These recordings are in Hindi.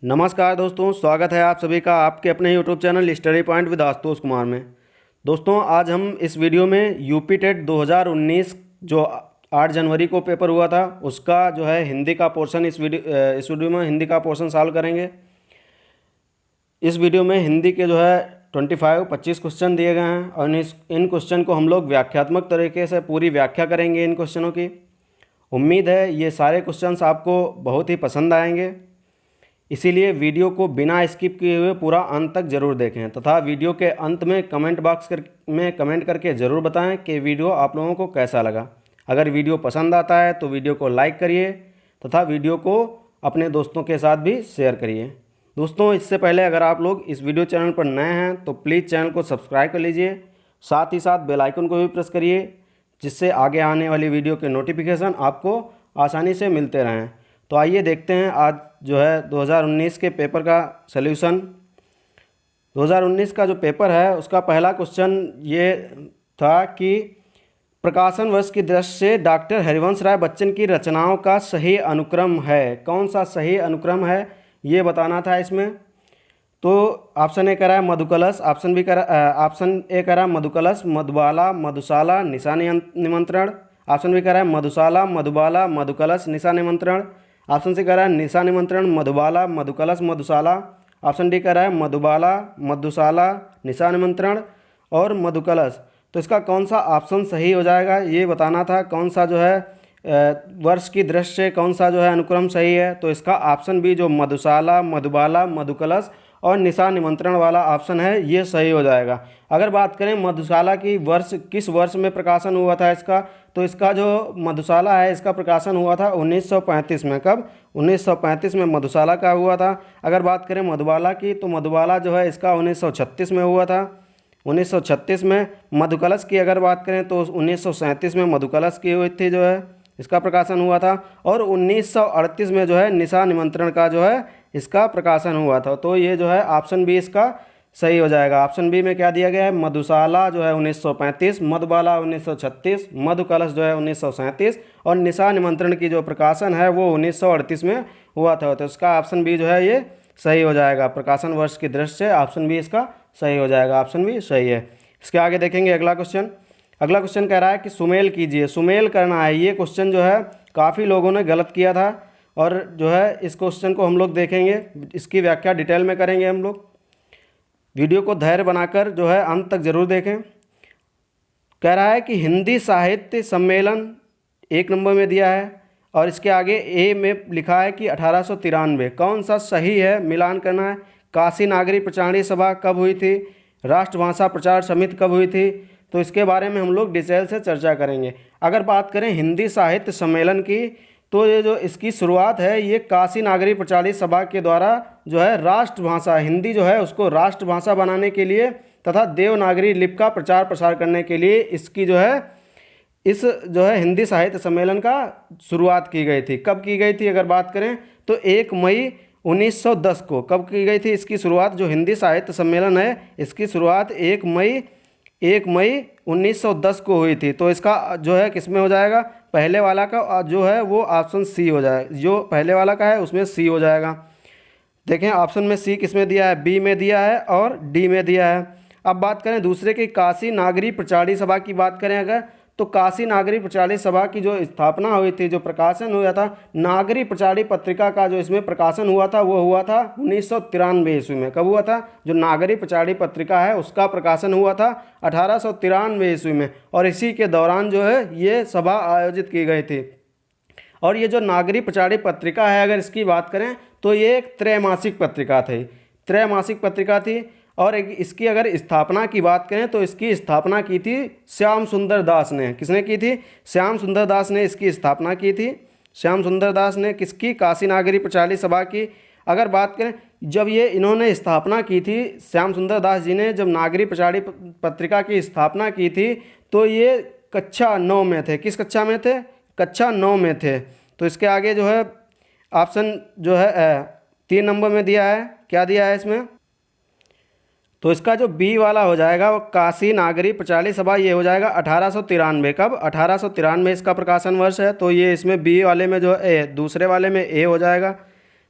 नमस्कार दोस्तों, स्वागत है आप सभी का आपके अपने YouTube channel study point with Ashutosh Kumar में। दोस्तों, आज हम इस वीडियो में यूपी टेट 2019 जो 8 जनवरी को पेपर हुआ था उसका जो है हिंदी का पोर्शन इस वीडियो में हिंदी का पोर्शन सॉल्व करेंगे। इस वीडियो में हिंदी के जो है 25 क्वेश्चन दिए गए हैं और इन क्वेश्चन को हम लोग व्याख्यात्मक तरीके से पूरी व्याख्या करेंगे इन क्वेश्चनों की। उम्मीद है ये सारे क्वेश्चंस आपको बहुत ही पसंद आएंगे, इसीलिए वीडियो को बिना स्किप किए हुए पूरा अंत तक ज़रूर देखें तथा वीडियो के अंत में कमेंट बॉक्स में कमेंट करके ज़रूर बताएं कि वीडियो आप लोगों को कैसा लगा। अगर वीडियो पसंद आता है तो वीडियो को लाइक करिए तथा वीडियो को अपने दोस्तों के साथ भी शेयर करिए। दोस्तों, इससे पहले अगर आप लोग इस वीडियो चैनल पर नए हैं तो प्लीज़ चैनल को सब्सक्राइब कर लीजिए, साथ ही साथ बेल आइकन को भी प्रेस करिए जिससे आगे आने वाली वीडियो के नोटिफिकेशन आपको आसानी से मिलते रहें। तो आइए देखते हैं आज जो है 2019 के पेपर का सल्यूशन। 2019 का जो पेपर है उसका पहला क्वेश्चन ये था कि प्रकाशन वर्ष की दृष्टि से डॉक्टर हरिवंश राय बच्चन की रचनाओं का सही अनुक्रम है। कौन सा सही अनुक्रम है ये बताना था इसमें। तो ऑप्शन ए कह रहा है मधुकलश, ऑप्शन ए कह रहा है मधुकलश, मधुबाला, मधुशाला, निशा निमंत्रण। ऑप्शन बी कह रहा है मधुशाला, मधुबाला, मधुकलश, निशा निमंत्रण। ऑप्शन सी कह रहा है निशा निमंत्रण, मधुबाला, मधुकलश, मधुशाला। ऑप्शन डी कह रहा है मधुबाला, मधुशाला, निशा निमंत्रण और मधुकलश। तो इसका कौन सा ऑप्शन सही हो जाएगा ये बताना था। कौन सा जो है वर्ष की दृष्टि से कौन सा जो है अनुक्रम सही है। तो इसका ऑप्शन बी जो मधुशाला, मधुबाला, मधुकलश और निशा निमंत्रण वाला ऑप्शन है ये सही हो जाएगा। अगर बात करें मधुशाला की किस वर्ष में प्रकाशन हुआ था इसका, तो इसका जो मधुशाला है इसका प्रकाशन हुआ था 1935 में। कब? 1935 में मधुशाला का हुआ था। अगर बात करें मधुबाला की तो मधुबाला जो है इसका 1936 में हुआ था, 1936 में। मधुकलश की अगर बात करें तो 1937 में मधुकलश की हुई थी जो है इसका प्रकाशन हुआ था। और 1938 में जो है निशा निमंत्रण का जो है इसका प्रकाशन हुआ था। तो ये जो है ऑप्शन बी इसका सही हो जाएगा। ऑप्शन बी में क्या दिया गया है, मधुशाला जो है 1935, मधुबाला 1936, मधुकलश जो है 1937 और निशा निमंत्रण की जो प्रकाशन है वो 1938 में हुआ था। तो इसका ऑप्शन बी जो है ये सही हो जाएगा। प्रकाशन वर्ष की दृष्टि से ऑप्शन बी इसका सही हो जाएगा। ऑप्शन बी सही है। इसके आगे देखेंगे अगला क्वेश्चन। अगला क्वेश्चन कह रहा है कि सुमेल कीजिए। सुमेल करना है। ये क्वेश्चन जो है काफ़ी लोगों ने गलत किया था और जो है इस क्वेश्चन को हम लोग देखेंगे, इसकी व्याख्या डिटेल में करेंगे हम लोग। वीडियो को धैर्य बनाकर जो है अंत तक जरूर देखें। कह रहा है कि हिंदी साहित्य सम्मेलन 1 नंबर में दिया है और इसके आगे ए में लिखा है कि 1893। कौन सा सही है मिलान करना है। काशी नागरी प्रचारणी सभा कब हुई थी, राष्ट्रभाषा प्रचार समिति कब हुई थी, तो इसके बारे में हम लोग डिटेल से चर्चा करेंगे। अगर बात करें हिंदी साहित्य सम्मेलन की तो ये जो इसकी शुरुआत है ये काशी नागरी प्रचारणी सभा के द्वारा जो है राष्ट्रभाषा हिंदी जो है उसको राष्ट्रभाषा बनाने के लिए तथा देवनागरी लिपि का प्रचार प्रसार करने के लिए इसकी जो है इस जो है हिंदी साहित्य सम्मेलन का शुरुआत की गई थी। कब की गई थी अगर बात करें तो 1 मई 1910 को। कब की गई थी इसकी शुरुआत। जो हिंदी साहित्य सम्मेलन है इसकी शुरुआत 1 मई 1910 को हुई थी। तो इसका जो है किस में हो जाएगा, पहले वाला का जो है वो ऑप्शन सी हो जाएगा। जो पहले वाला का है उसमें सी हो जाएगा। देखें ऑप्शन में सी किस में दिया है, बी में दिया है और डी में दिया है। अब बात करें दूसरे की काशी नागरी प्रचारणी सभा की बात करें अगर, तो काशी नागरी प्रचारणी सभा की जो स्थापना हुई थी, जो प्रकाशन हुआ था नागरी प्रचारणी पत्रिका का जो इसमें प्रकाशन हुआ था वो हुआ था 1993 ईस्वी में। कब हुआ था। जो नागरी प्रचारणी पत्रिका है उसका प्रकाशन हुआ था 1893 ईस्वी में और इसी के दौरान जो है ये सभा आयोजित की गई थी। और ये जो नागरी प्रचारणी पत्रिका है अगर इसकी बात करें तो ये एक त्रैमासिक पत्रिका थी, त्रैमासिक पत्रिका थी। और इसकी अगर स्थापना की बात करें तो इसकी स्थापना की थी श्याम सुंदर दास ने। किसने की थी, श्याम सुंदर दास ने इसकी स्थापना की थी। श्याम सुंदर दास ने किसकी, काशी नागरी प्रचारणी सभा की। अगर बात करें जब ये इन्होंने स्थापना की थी, श्याम सुंदर दास जी ने जब नागरी प्रचारणी पत्रिका की स्थापना की थी तो ये कक्षा 9 में थे। किस कक्षा में थे, कक्षा 9 में थे। तो इसके आगे जो है ऑप्शन जो है 3 नंबर में दिया है। क्या दिया है इसमें, तो इसका जो बी वाला हो जाएगा वो काशी नागरी प्रचारणी सभा ये हो जाएगा 1893। कब, 1893 इसका प्रकाशन वर्ष है। तो ये इसमें बी वाले में जो ए, दूसरे वाले में ए हो जाएगा।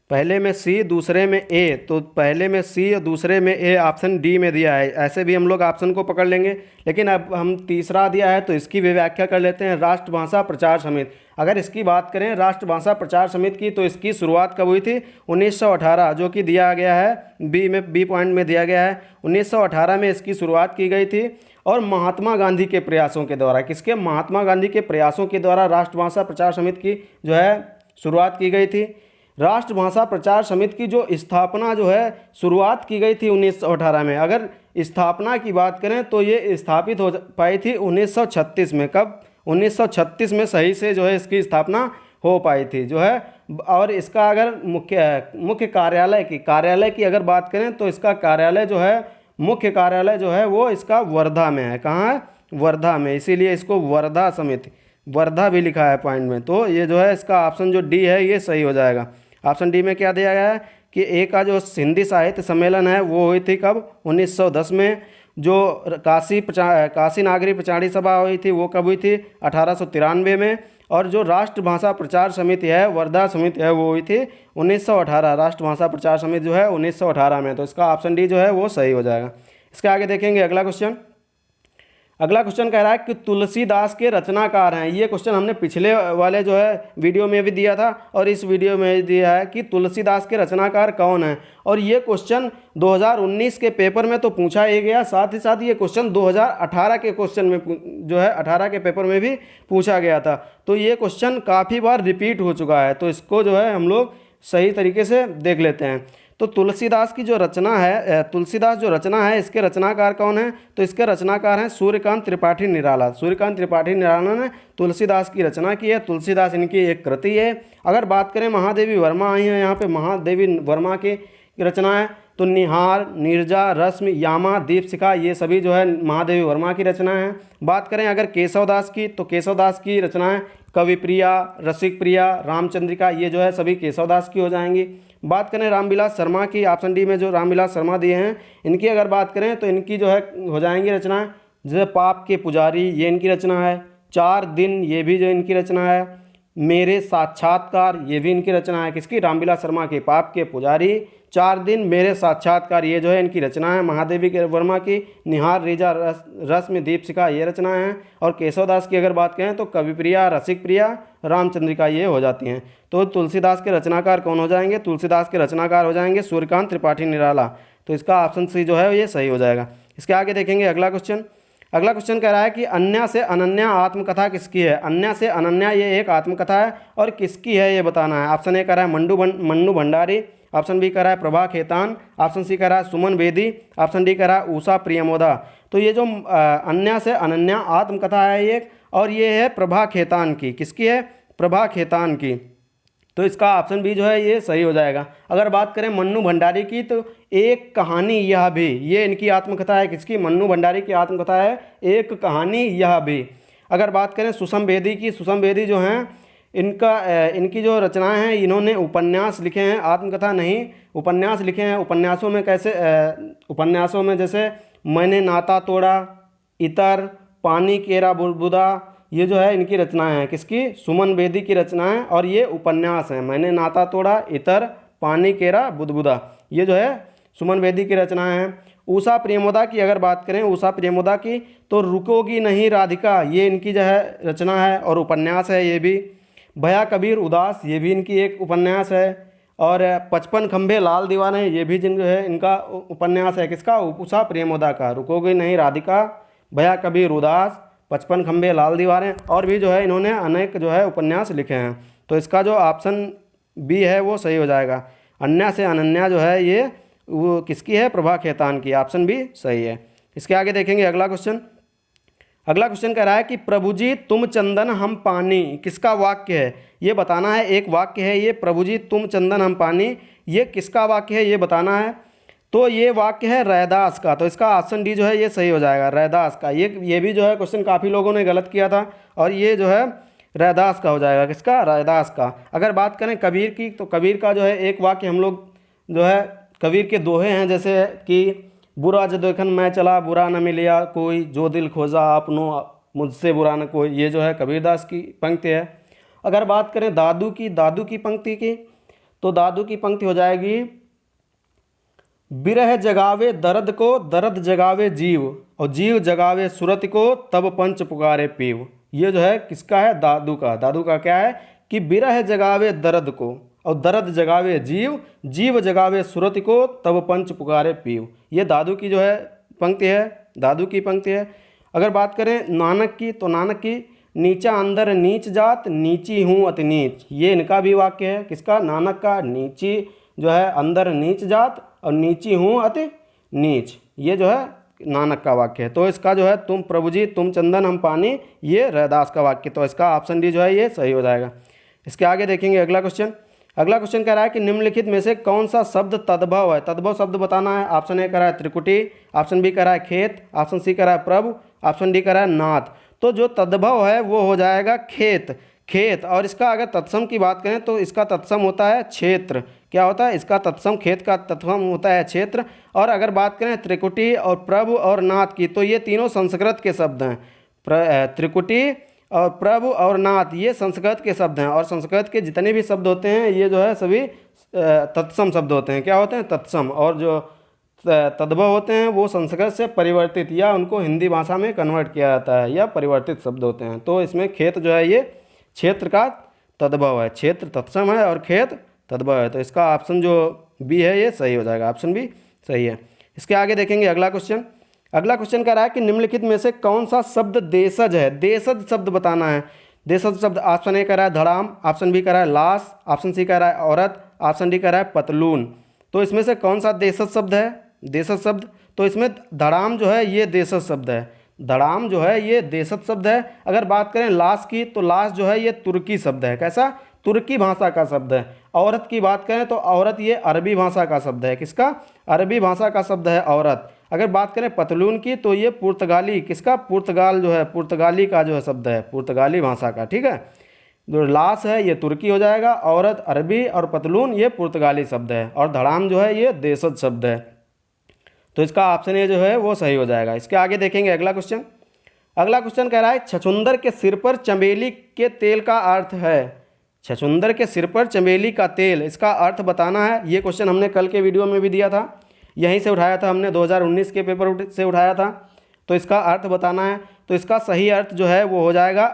पहले में सी दूसरे में ए, तो पहले में सी और दूसरे में ए, ऑप्शन डी में दिया है। ऐसे भी हम लोग ऑप्शन को पकड़ लेंगे, लेकिन अब हम तीसरा दिया है तो इसकी भी व्याख्या कर लेते हैं। राष्ट्रभाषा प्रचार समिति, अगर इसकी बात करें राष्ट्रभाषा प्रचार समिति की, तो इसकी शुरुआत कब हुई थी? 1918, जो कि दिया गया है बी पॉइंट में दिया गया है। 1918 में इसकी शुरुआत की गई थी और महात्मा गांधी के प्रयासों के द्वारा, किसके? महात्मा गांधी के प्रयासों के द्वारा राष्ट्रभाषा प्रचार समिति की जो है शुरुआत की गई थी। राष्ट्रभाषा प्रचार समिति की जो स्थापना जो है शुरुआत की गई थी 1918 में। अगर स्थापना की बात करें तो ये स्थापित हो पाई थी 1936 में। कब? 1936 में सही से जो है इसकी स्थापना हो पाई थी जो है। और इसका अगर मुख्य कार्यालय की अगर बात करें तो इसका कार्यालय जो है, मुख्य कार्यालय जो है वो इसका वर्धा में है। कहाँ है? वर्धा में, इसीलिए इसको वर्धा समिति, वर्धा भी लिखा है पॉइंट में। तो ये जो है इसका ऑप्शन जो डी है ये सही हो जाएगा। ऑप्शन डी में क्या दिया गया है कि ए का जो हिंदी साहित्य सम्मेलन है वो हुई थी कब? 1910 में। जो काशी नागरी प्रचारी सभा हुई थी वो कब हुई थी? 1893 में। और जो राष्ट्रभाषा प्रचार समिति है, वर्धा समिति है, वो हुई थी 1918। राष्ट्रभाषा प्रचार समिति जो है 1918 में। तो इसका ऑप्शन डी जो है वो सही हो जाएगा। इसके आगे देखेंगे अगला क्वेश्चन। अगला क्वेश्चन कह रहा है कि तुलसीदास के रचनाकार हैं। ये क्वेश्चन हमने पिछले वाले जो है वीडियो में भी दिया था और इस वीडियो में दिया है कि तुलसीदास के रचनाकार कौन हैं। और ये क्वेश्चन 2019 के पेपर में तो पूछा ही गया, साथ ही साथ ये क्वेश्चन 2018 के क्वेश्चन में जो है 18 के पेपर में भी पूछा गया था। तो ये क्वेश्चन काफ़ी बार रिपीट हो चुका है, तो इसको जो है हम लोग सही तरीके से देख लेते हैं। तो तुलसीदास की जो रचना है, तुलसीदास जो रचना है, इसके रचनाकार कौन है? तो इसके रचनाकार हैं सूर्यकांत त्रिपाठी निराला। सूर्यकांत त्रिपाठी निराला ने तुलसीदास की रचना की है। तुलसीदास इनकी एक कृति है। अगर बात करें महादेवी वर्मा आई हैं यहाँ पे, महादेवी वर्मा की रचना है तो निहार, नीरजा, रश्मि, यामा, दीपशिखा, ये सभी जो है महादेवी वर्मा की रचना है। बात करें अगर केशवदास की, तो केशवदास की रचना है कविप्रिया, रसिक प्रिया, रामचंद्रिका, ये जो है सभी केशवदास की हो जाएंगी। बात करें रामविलास शर्मा की, ऑप्शन डी में जो रामविलास शर्मा दिए हैं, इनकी अगर बात करें तो इनकी जो है हो जाएंगी रचनाएं, जैसे पाप के पुजारी, ये इनकी रचना है। 4 दिन, ये भी जो इनकी रचना है। मेरे साक्षात्कार, ये भी इनकी रचना है। किसकी? रामविलास शर्मा की। पाप के पुजारी, 4 दिन, मेरे साक्षात्कार, ये जो है इनकी रचना है महादेवी के वर्मा की। निहार, रीजा, रश्मि, दीपशिखा, ये रचना है। और केशवदास की अगर बात करें तो कविप्रिया, रसिक प्रिया, रामचंद्रिका, ये हो जाती हैं। तो तुलसीदास के रचनाकार कौन हो जाएंगे? तुलसीदास के रचनाकार हो जाएंगे सूर्यकांत त्रिपाठी निराला। तो इसका ऑप्शन सी जो है ये सही हो जाएगा। इसके आगे देखेंगे अगला क्वेश्चन। अगला क्वेश्चन कह रहा है कि अन्या से अनन्या आत्मकथा किसकी है? अन्या से अनन्या ये एक आत्मकथा है और किसकी है ये बताना है। ऑप्शन ए कह रहा है मन्नू भंडारी, ऑप्शन बी कह रहा है प्रभा खेतान, ऑप्शन सी कह रहा है सुमन बेदी, ऑप्शन डी कह रहा है उषा प्रियमोदा। तो ये जो अन्या से अनन्या आत्मकथा है ये, और ये है प्रभा खेतान की। किसकी है? प्रभा खेतान की। तो इसका ऑप्शन बी जो है ये सही हो जाएगा। अगर बात करें मन्नू भंडारी की, तो एक कहानी यह भी, ये इनकी आत्मकथा है। किसकी? मन्नू भंडारी की आत्मकथा है एक कहानी यह भी। अगर बात करें सुषम बेदी की, सुषम बेदी जो हैं इनकी जो रचनाएं हैं, इन्होंने उपन्यास लिखे हैं, आत्मकथा नहीं, उपन्यास लिखे हैं। उपन्यासों में कैसे? उपन्यासों में जैसे मैंने नाता तोड़ा, इतर, पानी केरा बुदबुदा, ये जो है इनकी रचनाएं हैं। किसकी? सुमन बेदी की रचनाएं, और ये उपन्यास हैं। मैंने नाता तोड़ा, इतर, पानी केरा बुदबुदा, ये जो है सुमन बेदी की रचनाएं हैं। उषा प्रेमोदा की अगर बात करें, उषा प्रेमोदा की, तो रुकोगी नहीं राधिका, ये इनकी जो है रचना है और उपन्यास है ये भी। भया कबीर उदास, ये भी इनकी एक उपन्यास है। और 55 खंभे लाल दीवाने, ये भी जिन जो है इनका उपन्यास है। किसका? उषा प्रेमोदा का। रुकोगी नहीं राधिका, भया कबीर उदास, 55 खंभे लाल दीवारें, और भी जो है इन्होंने अनेक जो है उपन्यास लिखे हैं। तो इसका जो ऑप्शन बी है वो सही हो जाएगा। अन्या से अनन्या जो है ये वो किसकी है? प्रभा खेतान की। ऑप्शन बी सही है। इसके आगे देखेंगे अगला क्वेश्चन। अगला क्वेश्चन कह रहा है कि प्रभु जी तुम चंदन हम पानी, किसका वाक्य है ये बताना है। एक वाक्य है ये, प्रभु जी तुम चंदन हम पानी, ये किसका वाक्य है ये बताना है। तो ये वाक्य है रैदास का। तो इसका ऑप्शन डी जो है ये सही हो जाएगा, रैदास का। ये भी जो है क्वेश्चन काफ़ी लोगों ने गलत किया था, और ये जो है रैदास का हो जाएगा। किसका? रैदास का। अगर बात करें कबीर की, तो कबीर का जो है एक वाक्य हम लोग जो है कबीर के दोहे हैं, जैसे कि बुरा जो देखन मैं चला, बुरा न मिलिया कोई, जो दिल खोजा अपनो मुझसे बुरा न कोई, ये जो है कबीरदास की पंक्ति है। अगर बात करें दादू की पंक्ति की, तो दादू की पंक्ति हो जाएगी बिरह जगावे दर्द को, दर्द जगावे जीव, और जीव जगावे सुरत को, तब पंच पुकारे पीव। ये जो है किसका है? दादू का। दादू का क्या है कि बिरह जगावे दर्द को और दर्द जगावे जीव, जीव जगावे सुरत को, तब पंच पुकारे पीव। ये दादू की जो है पंक्ति है, दादू की पंक्ति है। अगर बात करें नानक की, तो नानक की नीचा अंदर नीच जात, नीची हूँ अति नीच। ये इनका भी वाक्य है, किसका? नानक का। नीची जो है अंदर नीच जात और नीची हूँ अति नीच, ये जो है नानक का वाक्य है। तो इसका जो है तुम प्रभु जी तुम चंदन हम पानी, ये रैदास का वाक्य। तो इसका ऑप्शन डी जो है ये सही हो जाएगा। इसके आगे देखेंगे अगला क्वेश्चन। अगला क्वेश्चन कह रहा है कि निम्नलिखित में से कौन सा शब्द तद्भव है? तद्भव शब्द बताना है। ऑप्शन ए कह रहा है त्रिकुटी, ऑप्शन बी कह रहा है खेत, ऑप्शन सी कह रहा है प्रभु, ऑप्शन डी कह रहा है नाथ। तो जो तद्भव है वो हो जाएगा खेत, खेत। और इसका अगर तत्सम की बात करें तो इसका तत्सम होता है क्षेत्र। क्या होता है? इसका तत्सम, खेत का तत्सम होता है क्षेत्र। और अगर बात करें त्रिकुटी और प्रभु और नाथ की, तो ये तीनों संस्कृत के शब्द हैं। त्रिकुटी और प्रभु और नाथ ये संस्कृत के शब्द हैं, और संस्कृत के जितने भी शब्द होते हैं ये जो है सभी तत्सम शब्द होते हैं। क्या होते हैं? तत्सम। और जो तद्भव होते हैं वो संस्कृत से परिवर्तित या उनको हिंदी भाषा में कन्वर्ट किया जाता है, या परिवर्तित शब्द होते हैं। तो इसमें खेत जो है ये क्षेत्र का तद्भव है, क्षेत्र तत्सम है और खेत तद्भव है। तो इसका ऑप्शन जो बी है ये सही हो जाएगा, ऑप्शन बी सही है। इसके आगे देखेंगे अगला क्वेश्चन। अगला क्वेश्चन कह रहा है कि निम्नलिखित में से कौन सा शब्द देशज है? देशज शब्द बताना है। देशज शब्द ऑप्शन ए कह रहा है धड़ाम, ऑप्शन बी कह रहा है लाश, ऑप्शन सी कह रहा है औरत, ऑप्शन डी कह रहा है पतलून। तो इसमें से कौन सा देशज शब्द है? देशज शब्द, तो इसमें धड़ाम जो है ये देशज शब्द है। धड़ाम जो है ये देशज शब्द है। अगर बात करें लाश की, तो लाश जो है ये तुर्की शब्द है। कैसा? तुर्की भाषा का शब्द है। औरत की बात करें तो औरत ये अरबी भाषा का शब्द है। किसका? अरबी भाषा का शब्द है औरत। अगर बात करें पतलून की, तो ये पुर्तगाली, किसका? पुर्तगाल जो है, पुर्तगाली का जो है शब्द है, पुर्तगाली भाषा का। ठीक है, जो लाश है ये तुर्की हो जाएगा, औरत अरबी और पतलून ये पुर्तगाली शब्द है, और धड़ाम जो है ये देशज शब्द है। तो इसका ऑप्शन ए जो है वो सही हो जाएगा। इसके आगे देखेंगे अगला क्वेश्चन। अगला क्वेश्चन कह रहा है छछूंदर के सिर पर चमेली के तेल का अर्थ है। छछूंदर के सिर पर चमेली का तेल, इसका अर्थ बताना है। ये क्वेश्चन हमने कल के वीडियो में भी दिया था, यहीं से उठाया था हमने, 2019 के पेपर से उठाया था। तो इसका अर्थ बताना है। तो इसका सही अर्थ जो है वो हो जाएगा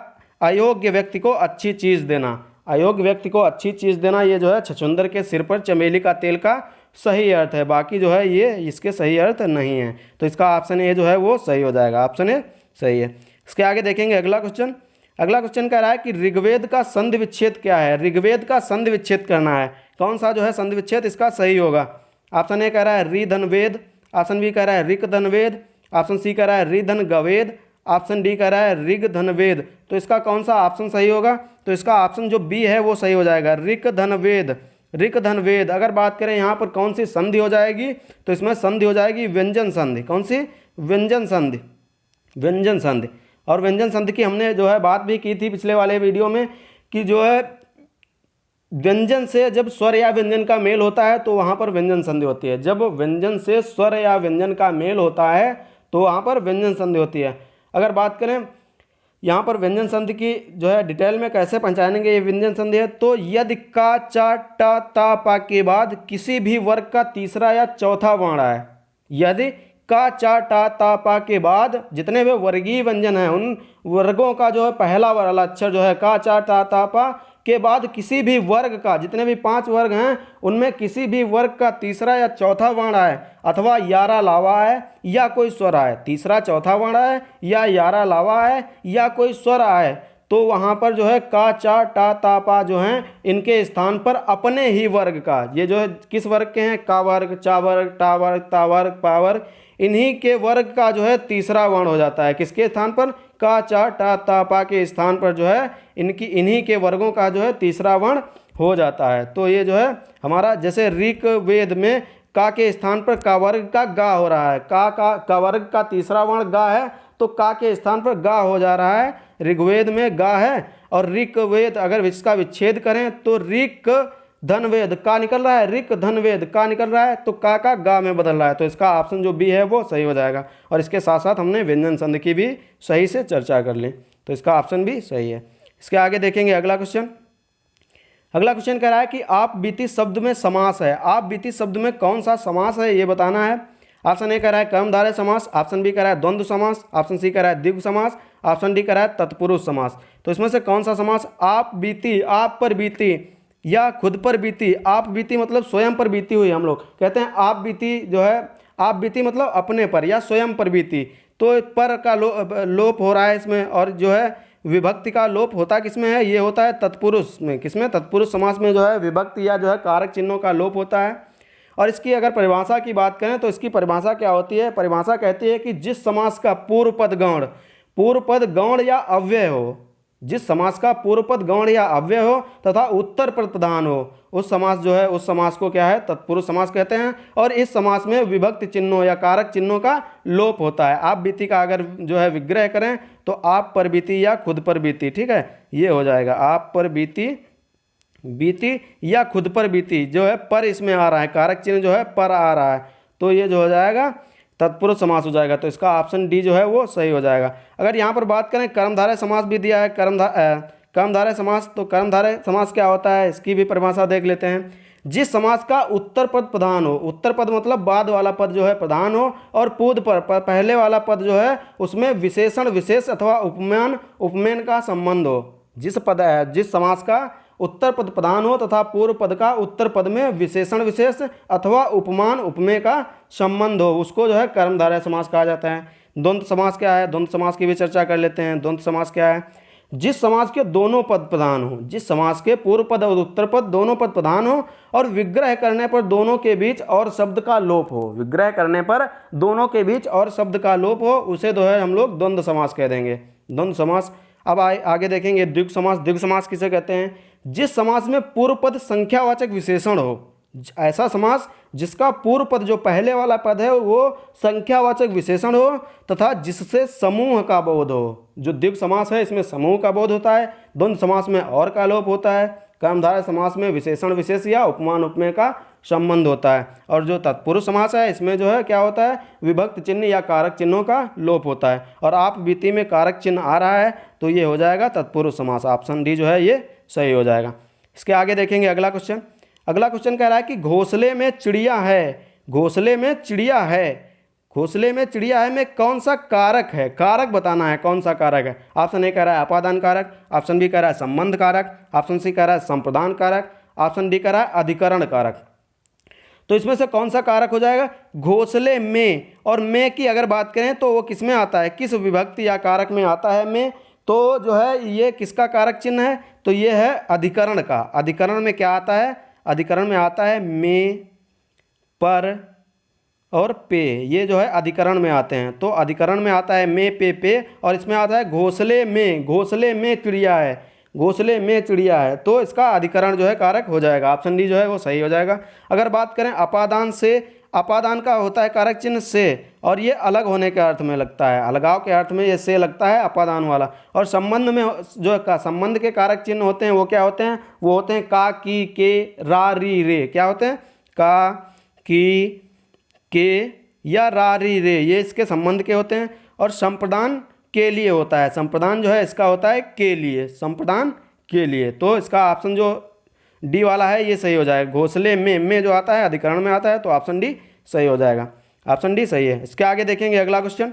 अयोग्य व्यक्ति को अच्छी चीज़ देना। अयोग्य व्यक्ति को अच्छी चीज़ देना, ये जो है छछूंदर के सिर पर चमेली का तेल का सही अर्थ है। बाकी जो है ये इसके सही अर्थ नहीं है। तो इसका ऑप्शन ए जो है वो सही हो जाएगा, ऑप्शन ए सही है। इसके आगे देखेंगे अगला क्वेश्चन। अगला क्वेश्चन कह रहा है कि ऋग्वेद का संधि विच्छेद क्या है? ऋग्वेद का संधि विच्छेद करना है। कौन सा जो है संधि विच्छेद इसका सही होगा? ऑप्शन ए कह रहा है रि धन वेद, ऑप्शन बी कह रहा है ऋक धन वेद, ऑप्शन सी कह रहा है रि धन गवेद, ऑप्शन डी कह रहा है ऋग धन वेद। तो इसका कौन सा ऑप्शन सही होगा? तो इसका ऑप्शन जो बी है वो सही हो जाएगा, ऋक धन वेद, ऋक धन वेद। अगर बात करें यहाँ पर कौन सी संधि हो जाएगी, तो इसमें संधि हो जाएगी व्यंजन संधि। कौन सी? व्यंजन संधि, व्यंजन संधि। और व्यंजन संधि की हमने जो है बात भी की थी पिछले वाले वीडियो में, कि जो है व्यंजन से जब स्वर या व्यंजन का मेल होता है तो वहाँ पर व्यंजन संधि होती है। जब व्यंजन से स्वर या व्यंजन का मेल होता है तो वहाँ पर व्यंजन संधि होती है। अगर बात करें यहाँ पर व्यंजन संधि की जो है डिटेल में कैसे पहचानेंगे ये व्यंजन संधि है, तो यदि का चा टा ता पा के बाद किसी भी वर्ग का तीसरा या चौथा वर्ण आए, यदि का चा टा ता पा के बाद जितने भी वर्गीय व्यंजन हैं उन वर्गों का जो है पहला वाला अक्षर जो है का चा टा ता पा के बाद किसी भी वर्ग का, जितने भी 5 वर्ग हैं उनमें किसी भी वर्ग का तीसरा या चौथा वर्ण आए, अथवा यारा लावा आए या कोई स्वर आए, तीसरा चौथा वर्ण आए या यारा लावा आए या कोई स्वर आए, तो वहाँ पर जो है का चा टा ता पा जो हैं इनके स्थान पर अपने ही वर्ग का, ये जो है किस वर्ग के हैं, का वर्ग, चा वर्ग, टा वर्ग, ता वर्ग, पा वर्ग, इन्हीं के वर्ग का जो है तीसरा वर्ण हो जाता है। किसके स्थान पर? का चा टा ता पा के स्थान पर जो है इन्हीं के वर्गों का जो है तीसरा वर्ण हो जाता है। तो ये जो है हमारा जैसे ऋग वेद में का के स्थान पर का वर्ग का गा हो रहा है, का वर्ग का तीसरा वर्ण गा है, तो का के स्थान पर गा हो जा रहा है। ऋग्वेद में गा है, और ऋग्वेद अगर इसका विच्छेद करें तो ऋक धनवेद का निकल रहा है, ऋक धनवेद का निकल रहा है, तो का गा में बदल रहा है। तो इसका ऑप्शन जो बी है वो सही हो जाएगा। और इसके साथ साथ हमने व्यंजन संधि की भी सही से चर्चा कर ली, तो इसका ऑप्शन भी सही है। इसके आगे देखेंगे अगला क्वेश्चन। अगला क्वेश्चन कह रहा है कि आप बीती शब्द में समास है, आप बीती शब्द में कौन सा समास है ये बताना है। ऑप्शन ए कह रहा है कर्मधारय समास, ऑप्शन बी कह रहा है द्वंद्व समास, ऑप्शन सी कह रहा है द्विगु समास, ऑप्शन डी कह रहा है तत्पुरुष समास। तो इसमें से कौन सा समास आप बीती, आप पर बीती या खुद पर बीती। आप बीती मतलब स्वयं पर बीती हुई, हम लोग कहते हैं आप बीती जो है, आप बीती मतलब अपने पर या स्वयं पर बीती, तो पर का लोप हो रहा है इसमें, और जो है विभक्ति का लोप होता किसमें है, ये होता है तत्पुरुष में। किसमें, तत्पुरुष समास में जो है विभक्ति या जो है कारक चिन्हों का लोप होता है। और इसकी अगर परिभाषा की बात करें तो इसकी परिभाषा क्या होती है, परिभाषा कहती है कि जिस समास का पूर्व पद गौण या अव्यय हो, जिस समास का पूर्व पद गौण या अव्यय हो तथा उत्तर पद प्रधान हो, उस समास जो है उस समास को क्या है, तत्पुरुष समास कहते हैं। और इस समास में विभक्ति चिन्हों या कारक चिन्हों का लोप होता है। आप बीती का अगर जो है विग्रह करें तो आप पर बीती या खुद पर बीती, ठीक है, ये हो जाएगा आप पर बीती या खुद पर बीती, जो है पर इसमें आ रहा है, कारक चिन्ह जो है पर आ रहा है, तो ये जो हो जाएगा तत्पुरुष समास हो जाएगा। तो इसका ऑप्शन डी जो है वो सही हो जाएगा। अगर यहाँ पर बात करें कर्मधारय समास भी दिया है, कर्मधारय समास, तो कर्मधारय समास क्या होता है इसकी भी परिभाषा देख लेते हैं। जिस समास का उत्तर पद प्रधान हो, उत्तर पद मतलब बाद वाला पद जो है प्रधान हो, और पूर्व पर पहले वाला पद जो है उसमें विशेषण विशेष अथवा उपमेन का संबंध हो। जिस समास का उत्तर पद प्रधान हो तथा पूर्व पद का उत्तर पद में विशेषण विशेष अथवा उपमान उपमेय का संबंध हो, उसको जो है कर्मधारय समास कहा जाता है। द्वंद्व समास क्या है, द्वंद्व समास की भी चर्चा कर लेते हैं। द्वंद्व समास क्या है, जिस समास के दोनों पद प्रधान हो, जिस समास के पूर्व पद और उत्तर पद दोनों पद प्रधान हो और विग्रह करने पर दोनों के बीच और शब्द का लोप हो, विग्रह करने पर दोनों के बीच और शब्द का लोप हो, उसे जो है हम लोग द्वंद्व समास कह देंगे, द्वंद्व समास। अब आगे देखेंगे द्विगु समास। द्विगु समास किसे कहते हैं, जिस समास में पूर्व पद संख्यावाचक विशेषण हो, ऐसा समास जिसका पूर्व पद जो पहले वाला पद है वो संख्यावाचक विशेषण हो तथा जिससे समूह का बोध हो। जो द्विगु समास है इसमें समूह का बोध होता है, द्वंद्व समास में और का लोप होता है, कर्मधारय समास में विशेषण विशेष या उपमान उपमेय का संबंध होता है, और जो तत्पुरुष समास है इसमें जो है क्या होता है, विभक्ति चिन्ह या कारक चिन्हों का लोप होता है। और आप बीती में कारक चिन्ह आ रहा है तो ये हो जाएगा तत्पुरुष समास, ऑप्शन डी जो है ये सही हो जाएगा। इसके आगे देखेंगे अगला क्वेश्चन। अगला क्वेश्चन कह रहा है कि घोंसले में चिड़िया है, घोंसले में चिड़िया है, घोंसले में चिड़िया है में कौन सा कारक है, कारक बताना है कौन सा कारक है। ऑप्शन ए कह रहा है अपादान कारक, ऑप्शन बी कह रहा है संबंध कारक, ऑप्शन सी कह रहा है संप्रदान कारक, ऑप्शन डी कह रहा है अधिकरण कारक। तो इसमें से कौन सा कारक हो जाएगा, घोंसले में। और में की अगर बात करें तो वो किस में आता है, किस विभक्ति या कारक में आता है में, तो जो है ये किसका कारक चिन्ह है, तो ये है अधिकरण का। अधिकरण में क्या आता है, अधिकरण में आता है में, पर और पे, ये जो है अधिकरण में आते हैं। तो अधिकरण में आता है में पे, और इसमें आता है घोंसले में, घोंसले में चिड़िया है, घोंसले में चिड़िया है, तो इसका अधिकरण जो है कारक हो जाएगा, ऑप्शन डी जो है वो सही हो जाएगा। अगर बात करें अपादान से, अपादान का होता है कारक चिन्ह से, और ये अलग होने के अर्थ में लगता है, अलगाव के अर्थ में ये से लगता है अपादान वाला। और संबंध में जो संबंध के कारक चिन्ह होते हैं वो क्या होते हैं, वो होते हैं का, की, के, रा, री, रे। क्या होते हैं, का, की, के या रा, री, रे, ये इसके संबंध के होते हैं। और संप्रदान के लिए होता है, संप्रदान जो है इसका होता है के लिए, संप्रदान के लिए। तो इसका ऑप्शन जो डी वाला है ये सही हो जाएगा। घोंसले में जो आता है अधिकरण में आता है, तो ऑप्शन डी सही हो जाएगा, ऑप्शन डी सही है। इसके आगे देखेंगे अगला क्वेश्चन।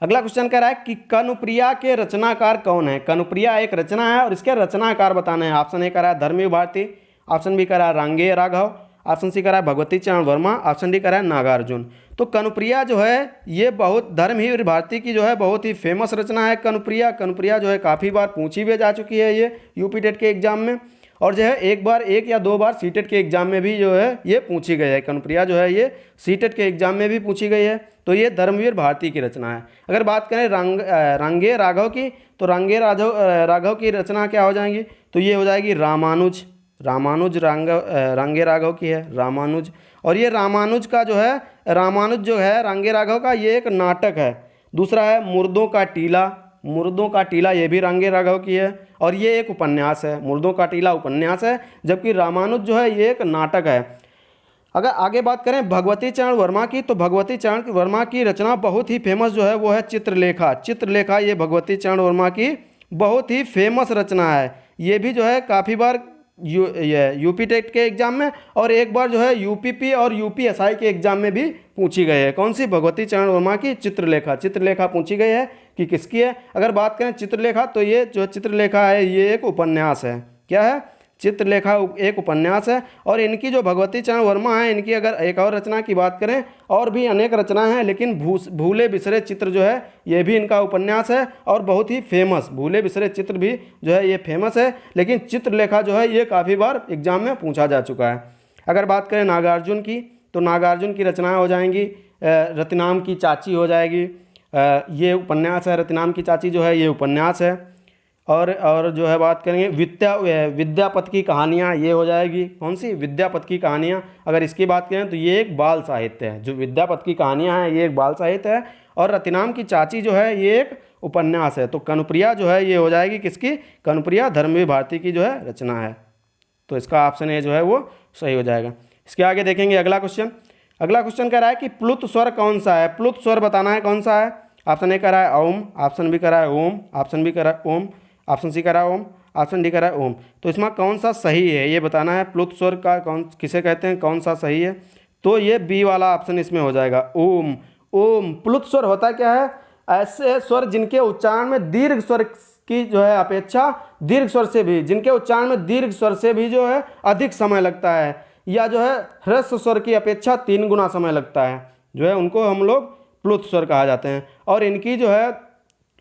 अगला क्वेश्चन कह रहा है कि कनुप्रिया के रचनाकार कौन है। कनुप्रिया एक रचना है और इसके रचनाकार बताना है। ऑप्शन ए कह रहा है धर्मवीर भारती, ऑप्शन बी कह रहा है रांगेय राघव, ऑप्शन सी कह रहा है भगवती चरण वर्मा, ऑप्शन डी कह रहा है नागार्जुन। तो कनुप्रिया जो है ये बहुत धर्मवीर भारती की जो है बहुत ही फेमस रचना है कनुप्रिया। कनुप्रिया जो है काफ़ी बार पूछी भी जा चुकी है ये यूपी टेट के एग्जाम में, और जो है एक या दो बार सीटेट के एग्जाम में भी जो है ये पूछी गई है। कनुप्रिया जो है ये सीटेट के एग्जाम में भी पूछी गई है। तो ये धर्मवीर भारती की रचना है। अगर बात करें रांगेय राघव की, तो रांगेय राघव की रचना क्या हो जाएंगी, तो ये हो जाएगी रामानुज। रांगेय राघव की है रामानुज। और ये रामानुज जो है रांगेय राघव का ये एक नाटक है। दूसरा है मुर्दों का टीला, मुर्दों का टीला ये भी रांगेय राघव की है, और ये एक उपन्यास है। मुर्दों का टीला उपन्यास है, जबकि रामानुज जो है ये एक नाटक है। अगर आगे बात करें भगवती चरण वर्मा की, तो भगवती चरण वर्मा की रचना बहुत ही फेमस जो है वो है चित्रलेखा। चित्रलेखा ये भगवती चरण वर्मा की बहुत ही फेमस रचना है। ये भी जो है काफ़ी बार यूपी टेट के एग्जाम में, और एक बार जो है यूपीपी और यूपीएसआई के एग्जाम में भी पूछी गई है। कौन सी? भगवती चरण वर्मा की चित्रलेखा। चित्रलेखा पूछी गई है कि किसकी है। अगर बात करें चित्रलेखा, तो ये जो चित्रलेखा है ये एक उपन्यास है। क्या है? चित्रलेखा एक उपन्यास है। और इनकी जो भगवती चरण वर्मा है, इनकी अगर एक और रचना की बात करें, और भी अनेक रचना हैं, लेकिन भूले बिसरे चित्र जो है ये भी इनका उपन्यास है और बहुत ही फेमस। भूले बिसरे चित्र भी जो है ये फेमस है, लेकिन चित्रलेखा जो है ये काफ़ी बार एग्जाम में पूछा जा चुका है। अगर बात करें नागार्जुन की, तो नागार्जुन की रचनाएँ हो जाएंगी रतिनाम की चाची हो जाएगी, ये उपन्यास है। रतिनाम की चाची जो है ये उपन्यास है। और जो है बात करेंगे विद्यापति की कहानियाँ, ये हो जाएगी कौन सी? विद्यापति की कहानियाँ। अगर इसकी बात करें तो ये एक बाल साहित्य है। जो विद्यापति की कहानियाँ हैं ये एक बाल साहित्य है, और रतिनाम की चाची जो है ये एक उपन्यास है। तो कनुप्रिया जो है ये हो जाएगी किसकी? कनुप्रिया धर्मवीर भारती की जो है रचना है। तो इसका ऑप्शन ए जो है वो सही हो जाएगा। इसके आगे देखेंगे अगला क्वेश्चन। अगला क्वेश्चन कह रहा है कि प्लुत स्वर कौन सा है? प्लुत स्वर बताना है कौन सा है। ऑप्शन ए कह रहा है ओम, ऑप्शन बी कह रहा है ओम, ऑप्शन बी कह रहा है ओम, ऑप्शन सी कह रहा है ओम, ऑप्शन डी कह रहा है ओम। तो इसमें कौन सा सही है ये बताना है। प्लुत स्वर का कौन किसे कहते हैं, कौन सा सही है? तो ये बी वाला ऑप्शन इसमें हो जाएगा, ओम। ओम प्लुत स्वर होता क्या है? ऐसे स्वर जिनके उच्चारण में दीर्घ स्वर की जो है अपेक्षा दीर्घ स्वर से भी, जिनके उच्चारण में दीर्घ स्वर से भी जो है अधिक समय लगता है, या जो है ह्रस्व स्वर की अपेक्षा 3 गुना समय लगता है, जो है उनको हम लोग प्लुत स्वर कहा जाते हैं। और इनकी जो है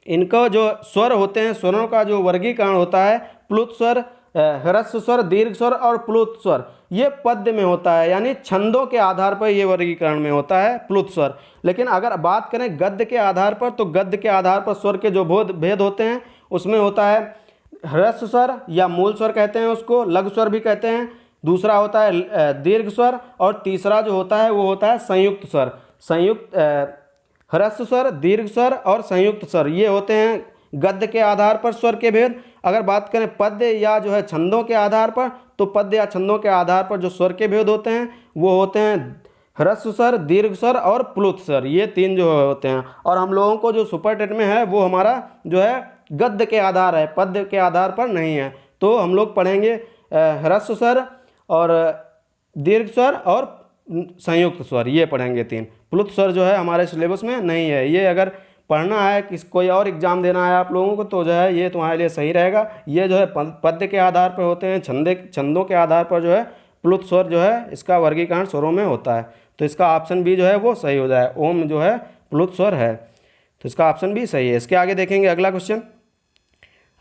इनका जो स्वर होते हैं, स्वरों का जो वर्गीकरण होता है, प्लुत स्वर, ह्रस्व स्वर, दीर्घ स्वर और प्लुत स्वर, ये पद्य में होता है, यानी छंदों के आधार पर ये वर्गीकरण में होता है प्लुत स्वर। लेकिन अगर बात करें गद्य के आधार पर, तो गद्य के आधार पर स्वर के जो भेद होते हैं उसमें होता है ह्रस्व स्वर या मूल स्वर कहते हैं उसको, लघु स्वर भी कहते हैं। दूसरा होता है दीर्घ स्वर, और तीसरा जो होता है वो होता है संयुक्त स्वर। संयुक्त ह्रस्व स्वर, दीर्घ स्वर और संयुक्त स्वर, ये होते हैं गद्य के आधार पर स्वर के भेद। अगर बात करें पद्य या जो है छंदों के आधार पर, तो पद्य या छंदों के आधार पर जो स्वर के भेद होते हैं वो होते हैं ह्रस्व स्वर, दीर्घ स्वर और प्लुत स्वर, ये 3 जो होते हैं। और हम लोगों को जो सुपर टेट में है वो हमारा जो है गद्य के आधार है, पद्य के आधार पर नहीं है। तो हम लोग पढ़ेंगे ह्रस्व स्वर और दीर्घ स्वर और संयुक्त स्वर, ये पढ़ेंगे 3। प्लुत स्वर जो है हमारे सिलेबस में नहीं है। ये अगर पढ़ना है, कोई और एग्जाम देना है आप लोगों को, तो जो है ये तुम्हारे लिए सही रहेगा। ये जो है पद्य के आधार पर होते हैं, छंदों के आधार पर जो है प्लुत स्वर जो है इसका वर्गीकरण स्वरों में होता है। तो इसका ऑप्शन बी जो है वो सही हो जाए, ओम जो है प्लुत स्वर है। तो इसका ऑप्शन बी सही है। इसके आगे देखेंगे अगला क्वेश्चन।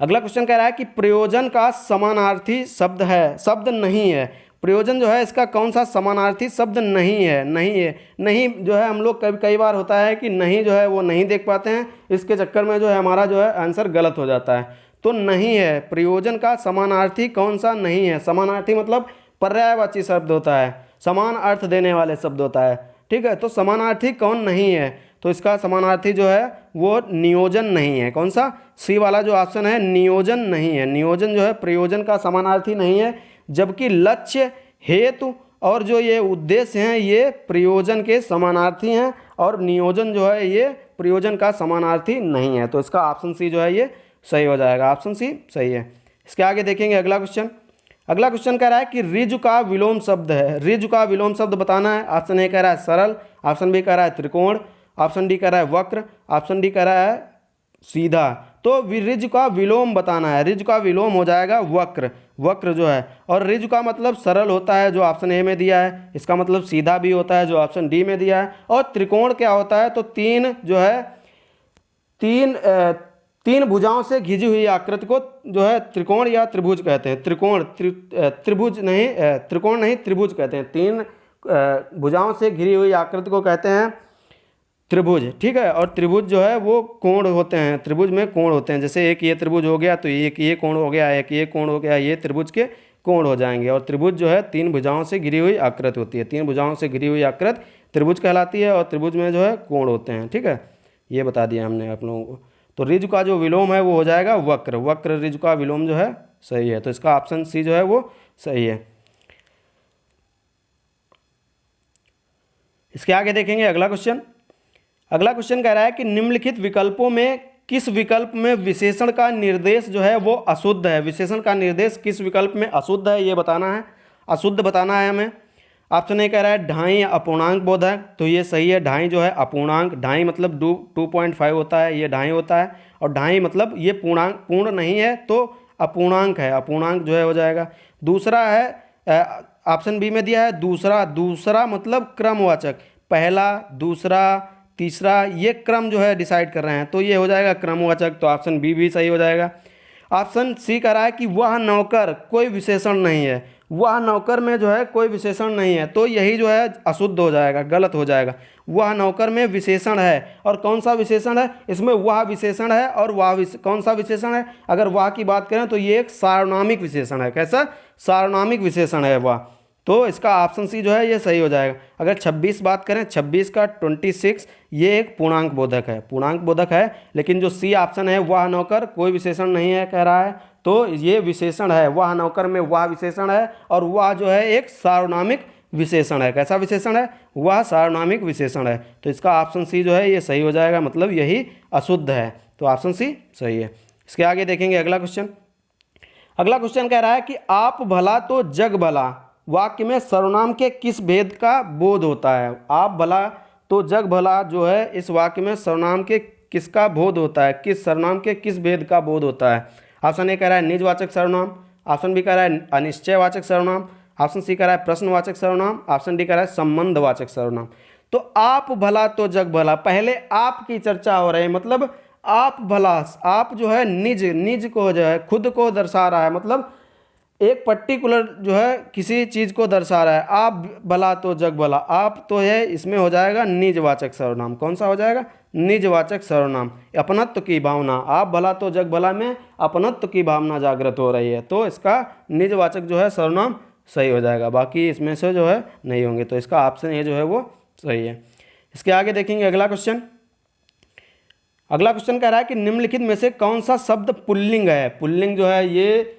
अगला क्वेश्चन कह रहा है कि प्रयोजन का समानार्थी शब्द है, शब्द नहीं है। प्रयोजन जो है इसका कौन सा समानार्थी शब्द नहीं है? नहीं है। नहीं जो है हम लोग कई बार होता है कि नहीं जो है वो नहीं देख पाते हैं, इसके चक्कर में जो है हमारा जो है आंसर गलत हो जाता है। तो नहीं है, प्रयोजन का समानार्थी कौन सा नहीं है? समानार्थी मतलब पर्यायवाची शब्द होता है, समान अर्थ देने वाले शब्द होता है, ठीक है। तो समानार्थी कौन नहीं है? तो इसका समानार्थी जो है वो नियोजन नहीं है। कौन सा? सी वाला जो ऑप्शन है, नियोजन नहीं है। नियोजन जो है प्रयोजन का समानार्थी नहीं है, जबकि लक्ष्य, हेतु और जो ये उद्देश्य हैं ये प्रयोजन के समानार्थी हैं, और नियोजन जो है ये प्रयोजन का समानार्थी नहीं है। तो इसका ऑप्शन सी जो है ये सही हो जाएगा, ऑप्शन सी सही है। इसके आगे देखेंगे अगला क्वेश्चन। अगला क्वेश्चन कह रहा है कि ऋजु का विलोम शब्द है। ऋजु का विलोम शब्द बताना है। ऑप्शन ए कह रहा है सरल, ऑप्शन बी कह रहा है त्रिकोण, ऑप्शन डी कह रहा है वक्र, ऑप्शन डी कह रहा है सीधा। तो ऋजु का विलोम बताना है। ऋजु का विलोम हो जाएगा वक्र, वक्र जो है। और ऋजु का मतलब सरल होता है जो ऑप्शन ए में दिया है, इसका मतलब सीधा भी होता है जो ऑप्शन डी में दिया है। और त्रिकोण क्या होता है? तो तीन जो है तीन भुजाओं से घिरी हुई आकृति को जो है त्रिकोण या त्रिभुज कहते हैं। त्रिभुज नहीं, त्रिकोण नहीं, त्रिभुज कहते हैं। 3 भुजाओं से घिरी हुई आकृति को कहते हैं त्रिभुज, ठीक है। और त्रिभुज जो है वो कोण होते हैं, त्रिभुज में कोण होते हैं। जैसे एक ये त्रिभुज हो गया तो एक ये कोण हो गया, एक ये कोण हो गया, ये त्रिभुज के कोण हो जाएंगे। और त्रिभुज जो है 3 भुजाओं से घिरी हुई आकृति होती है। 3 भुजाओं से घिरी हुई आकृति त्रिभुज कहलाती है, और त्रिभुज में जो है कोण होते हैं, ठीक है। ये बता दिया हमने आप लोगों को। तो ऋजु का जो विलोम है वो हो जाएगा वक्र, वक्र ऋजु का विलोम जो है सही है। तो इसका ऑप्शन सी जो है वो सही है। इसके आगे देखेंगे अगला क्वेश्चन। अगला क्वेश्चन कह रहा है कि निम्नलिखित विकल्पों में किस विकल्प में विशेषण का निर्देश जो है वो अशुद्ध है, विशेषण का निर्देश किस विकल्प में अशुद्ध है ये बताना है, अशुद्ध बताना है हमें। ऑप्शन ए कह रहा है ढाई अपूर्णांक बोधक, तो ये सही है। ढाई जो है अपूर्णांक, ढाई मतलब 2.5 होता है, ये ढाई होता है, और ढाई मतलब ये पूर्णांक, पूर्ण नहीं है तो अपूर्णांक है, अपूर्णांक जो है हो जाएगा। दूसरा है ऑप्शन बी में दिया है दूसरा, दूसरा मतलब क्रमवाचक, पहला दूसरा तीसरा ये क्रम जो है डिसाइड कर रहे हैं, तो ये हो जाएगा क्रमवाचक, तो ऑप्शन बी भी सही हो जाएगा। ऑप्शन सी कह रहा है कि वह नौकर कोई विशेषण नहीं है, वह नौकर में जो है कोई विशेषण नहीं है, तो यही जो है अशुद्ध हो जाएगा, गलत हो जाएगा। वह नौकर में विशेषण है, और कौन सा विशेषण है इसमें, वह विशेषण है, और वह कौन सा विशेषण है, अगर वह की बात करें तो ये एक सार्वनामिक विशेषण है। कैसा, सार्वनामिक विशेषण है वह, तो इसका ऑप्शन सी जो है ये सही हो जाएगा। अगर 26 बात करें, 26 का 26 ये एक पूर्णांक बोधक है, पूर्णांक बोधक है, लेकिन जो सी ऑप्शन है वह नौकर कोई विशेषण नहीं है कह रहा है, तो ये विशेषण है, वह नौकर में वह विशेषण है, और वह जो है एक सार्वनामिक विशेषण है। कैसा विशेषण है, वह सार्वनामिक विशेषण है, तो इसका ऑप्शन सी जो है ये सही हो जाएगा, मतलब यही अशुद्ध है, तो ऑप्शन सी सही है। इसके आगे देखेंगे अगला क्वेश्चन। अगला क्वेश्चन कह रहा है कि आप भला तो जग भला वाक्य में सर्वनाम के किस भेद का बोध होता है। आप भला तो जग भला जो है इस वाक्य में सर्वनाम के किसका बोध होता है, किस सर्वनाम के किस भेद का बोध होता है। ऑप्शन ए कह रहा है निजवाचक सर्वनाम, ऑप्शन बी कह रहा है अनिश्चयवाचक सर्वनाम, ऑप्शन सी कह रहा है प्रश्नवाचक सर्वनाम, ऑप्शन डी कह रहा है संबंधवाचक सर्वनाम। तो आप भला तो जग भला, पहले आप की चर्चा हो रही है, मतलब आप भला, आप जो है निज, निज को जो है खुद को दर्शा रहा है, मतलब एक पर्टिकुलर जो है किसी चीज़ को दर्शा रहा है। आप भला तो जग भला, आप तो है इसमें हो जाएगा निजवाचक सर्वनाम, कौन सा हो जाएगा, निजवाचक सर्वनाम, अपनत्व की भावना। आप भला तो जग भला में अपनत्व की भावना जागृत हो रही है, तो इसका निजवाचक जो है सर्वनाम सही हो जाएगा, बाकी इसमें से जो है नहीं होंगे, तो इसका ऑप्शन ए जो है वो सही है। इसके आगे देखेंगे अगला क्वेश्चन। अगला क्वेश्चन कह रहा है कि निम्नलिखित में से कौन सा शब्द पुल्लिंग है। पुल्लिंग जो है ये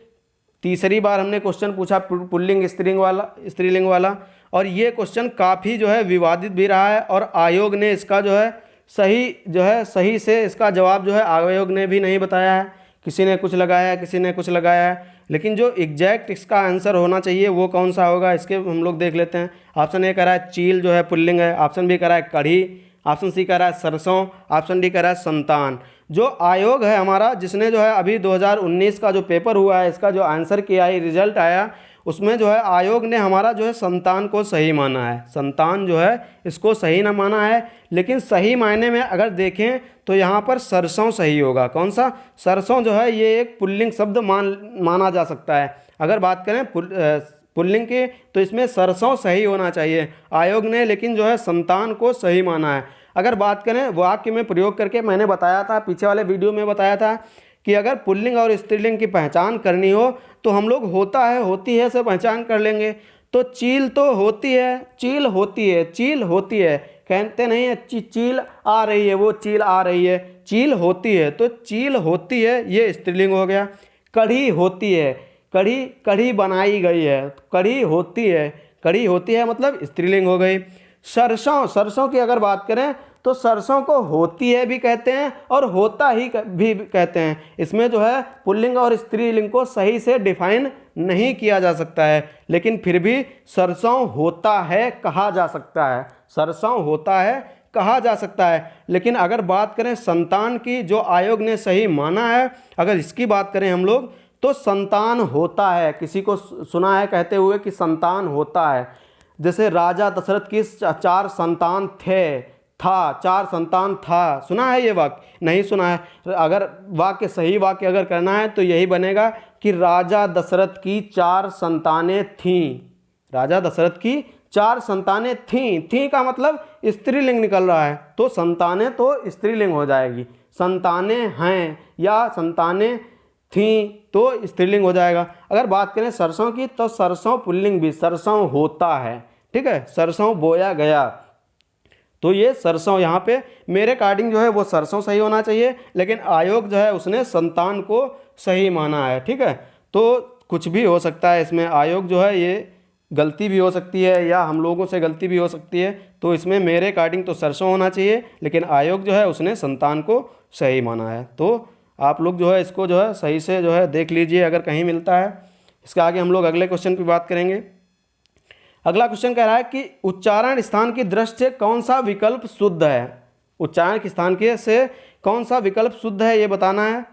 तीसरी बार हमने क्वेश्चन पूछा पुल्लिंग स्त्रीलिंग वाला, और ये क्वेश्चन काफ़ी जो है विवादित भी रहा है, और आयोग ने इसका जो है सही से इसका जवाब जो है आयोग ने भी नहीं बताया है, किसी ने कुछ लगाया है, किसी ने कुछ लगाया है, लेकिन जो एग्जैक्ट इसका आंसर होना चाहिए वो कौन सा होगा इसके हम लोग देख लेते हैं। ऑप्शन ए कह रहा है चील जो है पुल्लिंग है, ऑप्शन बी कह रहा है कढ़ी, ऑप्शन सी कह रहा है सरसों, ऑप्शन डी कह रहा है संतान। जो आयोग है हमारा, जिसने जो है अभी 2019 का जो पेपर हुआ है, इसका जो आंसर की आई रिजल्ट आया, उसमें जो है आयोग ने हमारा जो है संतान को सही माना है, संतान जो है इसको सही ना माना है, लेकिन सही मायने में अगर देखें तो यहाँ पर सरसों सही होगा। कौन सा, सरसों जो है ये एक पुल्लिंग शब्द माना जा सकता है। अगर बात करें पुल्लिंग की तो इसमें सरसों सही होना चाहिए आयोग ने, लेकिन जो है संतान को सही माना है। अगर बात करें वाक्य में प्रयोग करके, मैंने बताया था पीछे वाले वीडियो में बताया था कि अगर पुल्लिंग और स्त्रीलिंग की पहचान करनी हो तो हम लोग होता है होती है से पहचान कर लेंगे। तो चील तो होती है, चील होती है, चील होती है, कहते नहीं है चील आ रही है, वो चील आ रही है, चील होती है, तो चील होती है ये स्त्रीलिंग हो गया। कढ़ी होती है, कढ़ी कढ़ी बनाई गई है, कढ़ी होती है, कढ़ी होती है मतलब स्त्रीलिंग हो गई। सरसों, सरसों की अगर बात करें तो सरसों को होती है भी कहते हैं और होता ही भी कहते हैं। इसमें जो है पुल्लिंग और स्त्रीलिंग को सही से डिफाइन नहीं किया जा सकता है, लेकिन फिर भी सरसों होता है कहा जा सकता है, सरसों होता है कहा जा सकता है। लेकिन अगर बात करें संतान की, जो आयोग ने सही माना है, अगर इसकी बात करें हम लोग तो संतान होता है। किसी को सुना है कहते हुए कि संतान होता है, जैसे राजा दशरथ की 4 संतान थे, था, 4 संतान था, सुना है ये वाक्य, नहीं सुना है। अगर वाक्य सही वाक्य अगर करना है तो यही बनेगा कि राजा दशरथ की 4 संतानें थीं, राजा दशरथ की 4 संतानें थीं, थीं का मतलब स्त्रीलिंग निकल रहा है, तो संतानें तो स्त्रीलिंग हो जाएगी। संतानें हैं या संतानें थीं तो स्त्रीलिंग हो जाएगा। अगर बात करें सरसों की तो सरसों पुल्लिंग भी, सरसों होता है, ठीक है, सरसों बोया गया, तो ये सरसों यहाँ पे मेरे अकॉर्डिंग जो है वो सरसों सही होना चाहिए, लेकिन आयोग जो है उसने संतान को सही माना है, ठीक है। तो कुछ भी हो सकता है इसमें, आयोग जो है ये गलती भी हो सकती है या हम लोगों से गलती भी हो सकती है। तो इसमें मेरे अकॉर्डिंग तो सरसों होना चाहिए, लेकिन आयोग जो है उसने संतान को सही माना है। तो आप लोग जो है इसको जो है सही से जो है देख लीजिए अगर कहीं मिलता है। इसके आगे हम लोग अगले क्वेश्चन की बात करेंगे। अगला क्वेश्चन कह रहा है कि उच्चारण स्थान की दृष्टि से कौन सा विकल्प शुद्ध है। उच्चारण के स्थान के से कौन सा विकल्प शुद्ध है ये बताना है।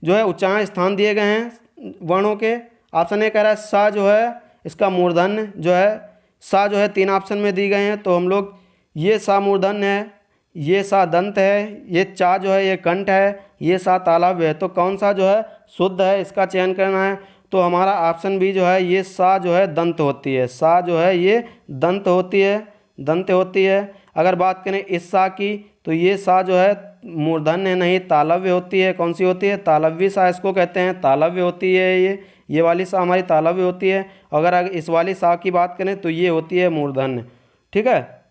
जो है उच्चारण स्थान दिए गए हैं वर्णों के। ऑप्शन ए कह रहा है सा जो है इसका मूर्धन्य जो है, सा जो है 3 ऑप्शन में दी गए हैं। तो हम लोग ये सा मूर्धन्य है, ये सा दंत है, ये चा जो है ये कंठ है, ये सा तालव्य है। तो कौन सा जो है शुद्ध है इसका चयन करना है। तो हमारा ऑप्शन बी जो है ये सा जो है दंत होती है, सा जो है ये दंत होती है, दंत होती है। अगर बात करें इस सा की तो ये सा जो है मूर्धन्य नहीं तालव्य होती है। कौन सी होती है? तालव्य सा इसको कहते हैं, तालव्य होती है ये वाली सा हमारी तालव्य होती है। अगर इस वाली सा की बात करें तो ये होती है मूर्धन्य। ठीक है,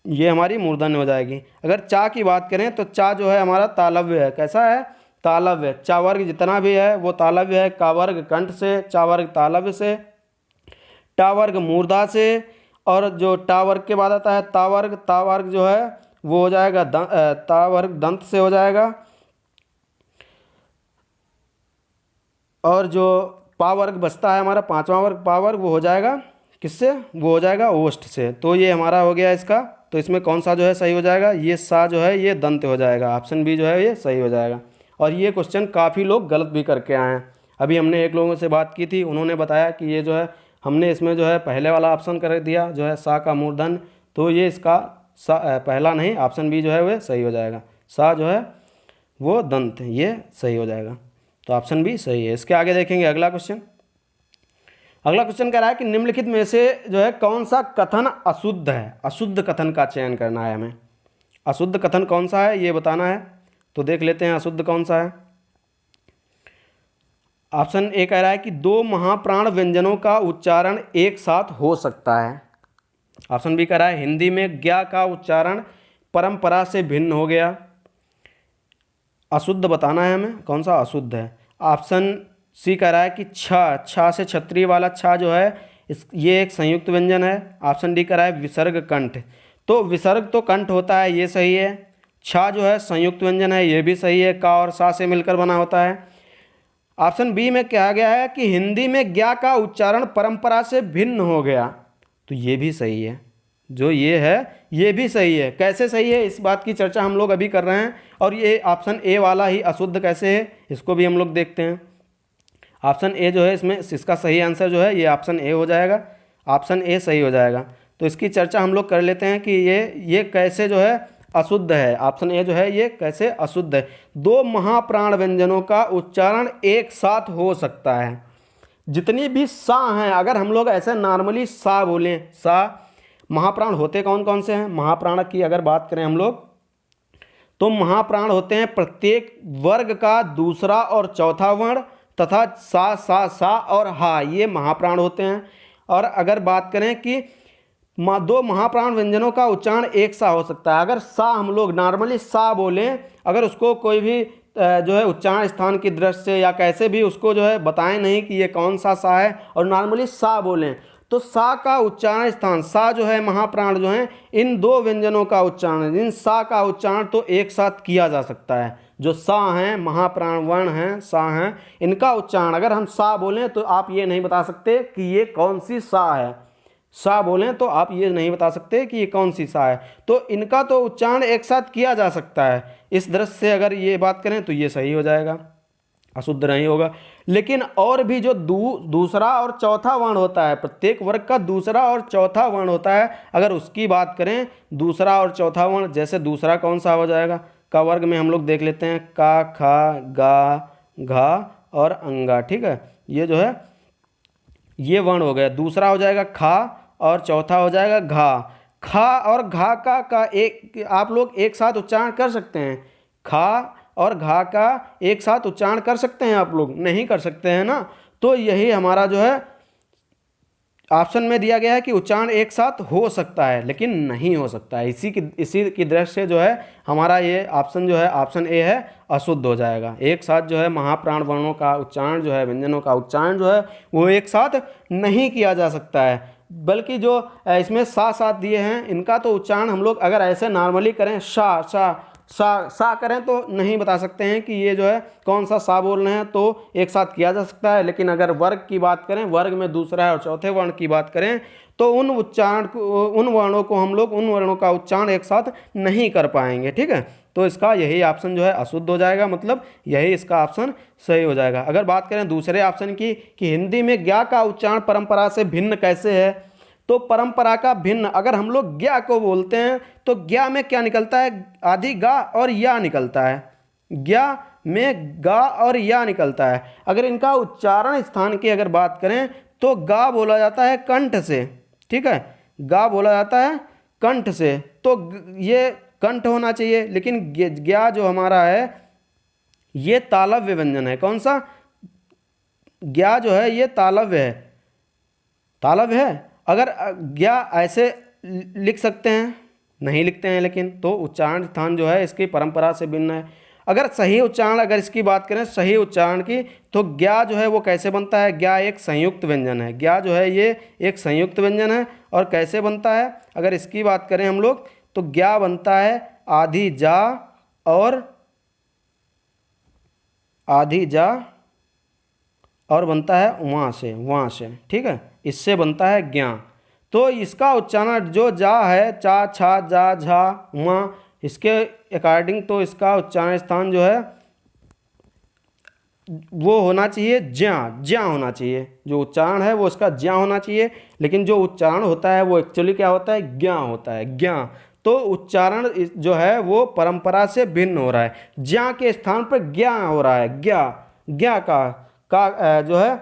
ये हमारी मूर्धन्य हो जाएगी। अगर चा की बात करें तो चा जो है हमारा तालव्य है। कैसा है? तालव्य। चा वर्ग जितना भी है वो तालव्य है। का वर्ग कंठ से, चा वर्ग तालव्य से, टा वर्ग मूर्धा से, और जो टा वर्ग के बाद आता है ता वर्ग जो है वो हो जाएगा ता वर्ग दंत से हो जाएगा। और जो पा वर्ग बचता है हमारा 5वां वर्ग पा वर्ग वो हो जाएगा किससे? वो हो जाएगा ओष्ठ से। तो ये हमारा हो गया इसका। तो इसमें कौन सा जो है सही हो जाएगा? ये सा जो है ये दंत हो जाएगा। ऑप्शन बी जो है ये सही हो जाएगा। और ये क्वेश्चन काफ़ी लोग गलत भी करके आए हैं। अभी हमने एक लोगों से बात की थी, उन्होंने बताया कि ये जो है हमने इसमें जो है पहले वाला ऑप्शन कर दिया जो है सा का मूर्धन्य, तो ये इसका पहला नहीं, ऑप्शन बी जो है वह सही हो जाएगा। सा जो है वो दंत, ये सही हो जाएगा। तो ऑप्शन बी सही है। इसके आगे देखेंगे अगला क्वेश्चन। अगला क्वेश्चन कह रहा है कि निम्नलिखित में से जो है कौन सा कथन अशुद्ध है। अशुद्ध कथन का चयन करना है हमें। अशुद्ध कथन कौन सा है ये बताना है। तो देख लेते हैं अशुद्ध कौन सा है। ऑप्शन ए कह रहा है कि 2 महाप्राण व्यंजनों का उच्चारण एक साथ हो सकता है। ऑप्शन बी कह रहा है हिंदी में ज्ञा का उच्चारण परंपरा से भिन्न हो गया। अशुद्ध बताना है हमें कौन सा अशुद्ध है। ऑप्शन सी कह रहा है कि छा से क्षत्रिय वाला छा जो है ये एक संयुक्त व्यंजन है। ऑप्शन डी कह रहा है विसर्ग कंठ। तो विसर्ग तो कंठ होता है, ये सही है। छा जो है संयुक्त व्यंजन है, ये भी सही है। का और सा से मिलकर बना होता है। ऑप्शन बी में कहा गया है कि हिंदी में ज्ञा का उच्चारण परंपरा से भिन्न हो गया, तो ये भी सही है। जो ये है ये भी सही है। कैसे सही है इस बात की चर्चा हम लोग अभी कर रहे हैं। और ये ऑप्शन ए वाला ही अशुद्ध कैसे है इसको भी हम लोग देखते हैं। ऑप्शन ए जो है इसमें इसका सही आंसर जो है ये ऑप्शन ए हो जाएगा। ऑप्शन ए सही हो जाएगा। तो इसकी चर्चा हम लोग कर लेते हैं कि ये कैसे जो है अशुद्ध है। ऑप्शन ए जो है ये कैसे अशुद्ध है। 2 महाप्राण व्यंजनों का उच्चारण एक साथ हो सकता है। जितनी भी सा हैं, अगर हम लोग ऐसे नॉर्मली सा बोलें, सा महाप्राण होते कौन कौन से हैं? महाप्राण की अगर बात करें हम लोग तो महाप्राण होते हैं प्रत्येक वर्ग का दूसरा और चौथा वर्ण तथा सा और हा, ये महाप्राण होते हैं। और अगर बात करें कि 2 महाप्राण व्यंजनों का उच्चारण एक सा हो सकता है। अगर सा हम लोग नॉर्मली सा बोलें, अगर उसको कोई भी जो है उच्चारण स्थान की दृष्टि से या कैसे भी उसको जो है बताएं नहीं कि ये कौन सा है, और नॉर्मली सा बोलें तो सा का उच्चारण स्थान, सा जो है महाप्राण जो हैं, इन 2 व्यंजनों का उच्चारण, इन सा का उच्चारण तो एक साथ किया जा सकता है। जो सा हैं महाप्राण वर्ण हैं, सा हैं, इनका उच्चारण अगर हम सा बोलें तो आप ये नहीं बता सकते कि ये कौन सी सा है। सा बोलें तो आप ये नहीं बता सकते कि ये कौन सी सा है। तो इनका तो उच्चारण एक साथ किया जा सकता है। इस दृष्टि से अगर ये बात करें तो ये सही हो जाएगा, अशुद्ध नहीं होगा। लेकिन और भी जो दूसरा और चौथा वर्ण होता है, प्रत्येक वर्ग का दूसरा और चौथा वर्ण होता है, अगर उसकी बात करें दूसरा और चौथा वर्ण, जैसे दूसरा कौन सा हो जाएगा? का वर्ग में हम लोग देख लेते हैं का, खा, गा, घा और अंगा। ठीक है, ये जो है ये वर्ण हो गया। दूसरा हो जाएगा खा और चौथा हो जाएगा घा। खा और घा का एक आप लोग एक साथ उच्चारण कर सकते हैं। खा और घा का एक साथ उच्चारण कर सकते हैं आप लोग? नहीं कर सकते हैं ना। तो यही हमारा जो है ऑप्शन में दिया गया है कि उच्चारण एक साथ हो सकता है, लेकिन नहीं हो सकता है। इसी की दृष्टि से जो है हमारा ये ऑप्शन जो है ऑप्शन ए है अशुद्ध हो जाएगा। एक साथ जो है महाप्राण वर्णों का उच्चारण जो है, व्यंजनों का उच्चारण जो है वो एक साथ नहीं किया जा सकता है, बल्कि जो इसमें सा साथ दिए हैं इनका तो उच्चारण हम लोग अगर ऐसे नॉर्मली करें सा सा सा करें तो नहीं बता सकते हैं कि ये जो है कौन सा सा बोल रहे हैं, तो एक साथ किया जा सकता है। लेकिन अगर वर्ग की बात करें, वर्ग में दूसरा है और चौथे वर्ण की बात करें, तो उन उच्चारण को, उन वर्णों को हम लोग उन वर्णों का उच्चारण एक साथ नहीं कर पाएंगे। ठीक है, तो इसका यही ऑप्शन जो है अशुद्ध हो जाएगा, मतलब यही इसका ऑप्शन सही हो जाएगा। अगर बात करें दूसरे ऑप्शन की कि हिंदी में ज्ञा का उच्चारण परंपरा से भिन्न कैसे है, तो परंपरा का भिन्न अगर हम लोग ज्ञा को बोलते हैं तो ज्ञा में क्या निकलता है, आदि गा और या निकलता है। ज्ञा में गा और या निकलता है। अगर इनका उच्चारण स्थान की अगर बात करें तो गा बोला जाता है कंठ से। ठीक है, गा बोला जाता है कंठ से, तो ये कंठ होना चाहिए। लेकिन ज्ञा जो हमारा है ये तालव्य व्यंजन है। कौन सा, ज्ञा जो है ये तालव्य है, तालव्य है। अगर ज्ञा ऐसे लिख सकते हैं, नहीं लिखते हैं, लेकिन तो उच्चारण स्थान जो है इसकी परंपरा से भिन्न है। अगर सही उच्चारण अगर इसकी बात करें, सही उच्चारण की, तो ज्ञा जो है वो कैसे बनता है, ज्ञा एक संयुक्त व्यंजन है। ज्ञा जो है ये एक संयुक्त व्यंजन है। और कैसे बनता है अगर इसकी बात करें हम लोग, तो ज्ञा बनता है आधी जा और आधी जा और बनता है वहाँ से। ठीक है, इससे बनता है ज्ञा। तो इसका उच्चारण जो जा है, चा छा जा झा वहाँ, इसके अकॉर्डिंग तो इसका उच्चारण स्थान जो है वो होना चाहिए ज्या, ज्या होना चाहिए। जो उच्चारण है वो इसका ज्या होना चाहिए, लेकिन जो उच्चारण होता है वो एक्चुअली क्या होता है, ज्ञा होता है, ज्ञा। तो उच्चारण जो है वो परंपरा से भिन्न हो रहा है। ज्या के स्थान पर ज्ञा हो रहा है, ज्ञा। ज्ञा का जो है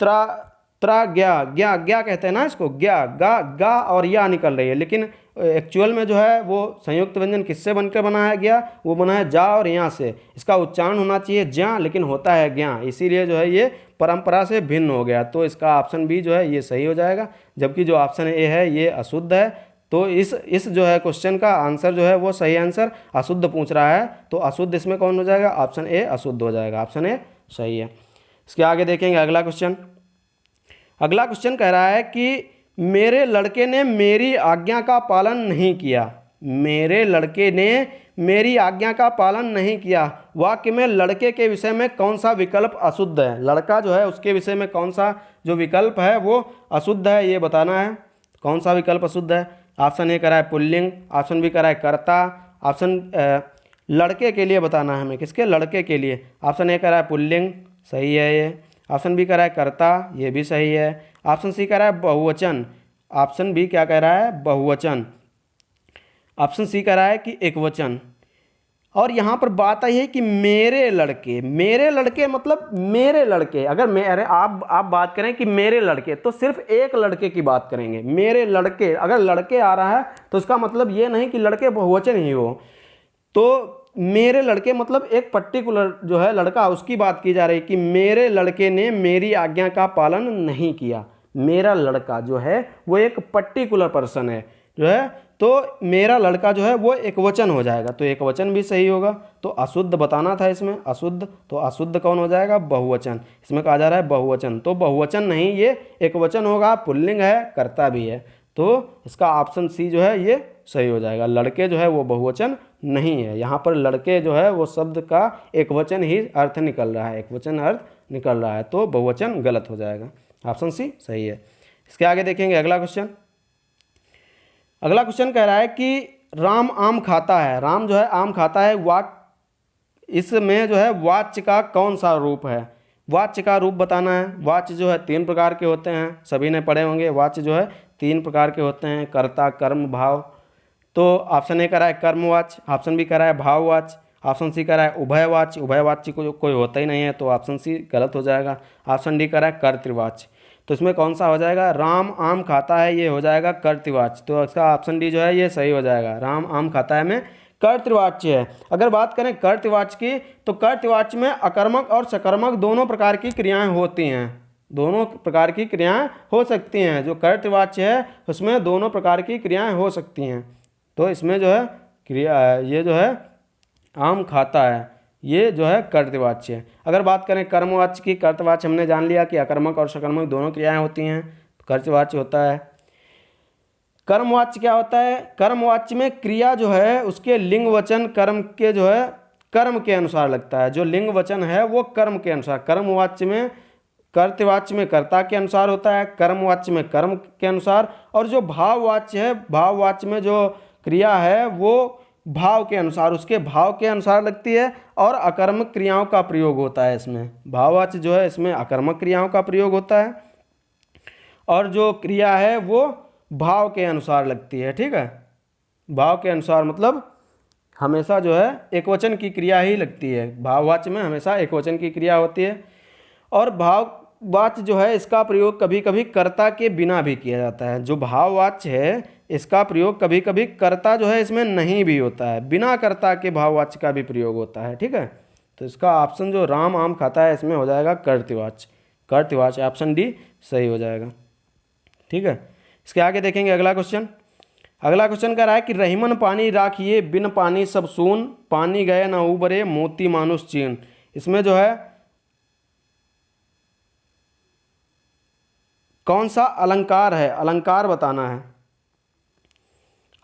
त्रा त्रा ज्ञा, ज्ञा ज्ञा कहते हैं ना इसको, ज्ञा गा गा और या निकल रही है। लेकिन एक्चुअल में जो है वो संयुक्त व्यंजन किससे बनकर बना है गया, वो बना है जा और यहाँ से। इसका उच्चारण होना चाहिए ज्या, लेकिन होता है ज्ञा, इसीलिए जो है ये परंपरा से भिन्न हो गया। तो इसका ऑप्शन बी जो है ये सही हो जाएगा, जबकि जो ऑप्शन ए है ये अशुद्ध है। तो इस जो है क्वेश्चन का आंसर जो है वो सही आंसर अशुद्ध पूछ रहा है, तो अशुद्ध इसमें कौन हो जाएगा, ऑप्शन ए अशुद्ध हो जाएगा, ऑप्शन ए सही है। इसके आगे देखेंगे अगला क्वेश्चन। अगला क्वेश्चन कह रहा है कि मेरे लड़के ने मेरी आज्ञा का पालन नहीं किया। मेरे लड़के ने मेरी आज्ञा का पालन नहीं किया। वाक्य में लड़के के विषय में कौन सा विकल्प अशुद्ध है, लड़का जो है उसके विषय में कौन सा जो विकल्प है वो अशुद्ध है, ये बताना है। कौन सा विकल्प अशुद्ध है। ऑप्शन ए करा है पुल्लिंग, ऑप्शन बी करा है कर्ता, ऑप्शन लड़के के लिए बताना है हमें, किसके, लड़के के लिए। ऑप्शन ए करा है पुल्लिंग, सही है ये। ऑप्शन बी कह रहा है कर्ता, ये भी सही है। ऑप्शन सी कह रहा है बहुवचन, ऑप्शन बी क्या कह रहा है, बहुवचन। ऑप्शन सी कह रहा है कि एकवचन। और यहाँ पर बात आई है कि मेरे लड़के, मेरे लड़के मतलब मेरे लड़के। अगर मेरे आप बात करें कि मेरे लड़के, तो सिर्फ एक लड़के की बात करेंगे। मेरे लड़के, अगर लड़के आ रहा है तो इसका मतलब ये नहीं कि लड़के बहुवचन ही हो। तो मेरे लड़के मतलब एक पर्टिकुलर जो है लड़का, उसकी बात की जा रही है कि मेरे लड़के ने मेरी आज्ञा का पालन नहीं किया। मेरा लड़का जो है वो एक पर्टिकुलर पर्सन है जो है, तो मेरा लड़का जो है वो एकवचन हो जाएगा, तो एकवचन भी सही होगा। तो अशुद्ध बताना था इसमें, अशुद्ध, तो अशुद्ध कौन हो जाएगा, बहुवचन। इसमें कहा जा रहा है बहुवचन, तो बहुवचन नहीं, ये एकवचन होगा, पुल्लिंग है, कर्ता भी है। तो इसका ऑप्शन सी जो है ये सही हो जाएगा। लड़के जो है वो बहुवचन नहीं है, यहाँ पर लड़के जो है वो शब्द का एकवचन ही अर्थ निकल रहा है, एकवचन अर्थ निकल रहा है, तो बहुवचन गलत हो जाएगा, ऑप्शन सी सही है। इसके आगे देखेंगे अगला क्वेश्चन। अगला क्वेश्चन कह रहा है कि राम आम खाता है। राम जो है आम खाता है, इसमें जो है वाच्य का कौन सा रूप है, वाच्य का रूप बताना है। वाच्य जो है 3 प्रकार के होते हैं, सभी ने पढ़े होंगे। वाच्य जो है 3 प्रकार के होते हैं, कर्ता, कर्म, भाव। तो ऑप्शन ए करा है कर्मवाच्य, ऑप्शन बी करा है भाववाच्य, ऑप्शन सी करा है उभयवाच्य। उभयवाच्य को कोई होता ही नहीं है, तो ऑप्शन सी गलत हो जाएगा। ऑप्शन डी करा है कर्तृवाच्य। तो इसमें कौन सा हो जाएगा, राम आम खाता है, ये हो जाएगा कर्तृवाच्य। तो इसका ऑप्शन डी जो है ये सही हो जाएगा, राम आम खाता है में कर्तृवाच्य है। अगर बात करें कर्तृवाच्य की, तो कर्तृवाच्य में अकर्मक और सकर्मक दोनों प्रकार की क्रियाएं होती हैं। दोनों प्रकार की क्रियाएं हो सकती हैं। जो कर्तवाच्य है उसमें दोनों प्रकार की क्रियाएं हो सकती हैं। तो इसमें जो है क्रिया ये जो है आम खाता है, ये जो है कर्तवाच्य है। अगर बात करें कर्मवाच्य की, कर्तवाच्य हमने जान लिया कि अकर्मक और सकर्मक दोनों क्रियाएं होती हैं, कर्तवाच्य होता है। कर्मवाच्य क्या होता है? कर्मवाच्य में क्रिया जो है उसके लिंग वचन कर्म के जो है कर्म के अनुसार लगता है। जो लिंग वचन है वो कर्म के अनुसार, कर्मवाच्य में कर्तवाच्य में कर्ता के अनुसार होता है, कर्मवाच्य में कर्म के अनुसार, और जो भाववाच्य है, भाववाच्य में जो क्रिया है वो भाव के अनुसार, उसके भाव के अनुसार लगती है, और अकर्मक क्रियाओं का प्रयोग होता है इसमें। भाववाच्य जो है इसमें अकर्मक क्रियाओं का प्रयोग होता है, और जो क्रिया है वो भाव के अनुसार लगती है। ठीक है, भाव के अनुसार मतलब हमेशा जो है एकवचन की क्रिया ही लगती है। भाववाच्य में हमेशा एकवचन की क्रिया होती है। और भाववाच्य जो है इसका प्रयोग कभी कभी कर्ता के बिना भी किया जाता है। जो भाववाच्य है इसका प्रयोग कभी कभी कर्ता जो है इसमें नहीं भी होता है, बिना कर्ता के भाववाच्य का भी प्रयोग होता है। ठीक है, तो इसका ऑप्शन जो राम आम खाता है इसमें हो जाएगा कर्तवाच्य। कर्तवाच्य ऑप्शन डी सही हो जाएगा। ठीक है, इसके आगे देखेंगे अगला क्वेश्चन। अगला क्वेश्चन कह रहा है कि रहीमन पानी राखिए बिन पानी सब सून, पानी गए न उबरे मोती मानुष चीन। इसमें जो है कौन सा अलंकार है, अलंकार बताना है।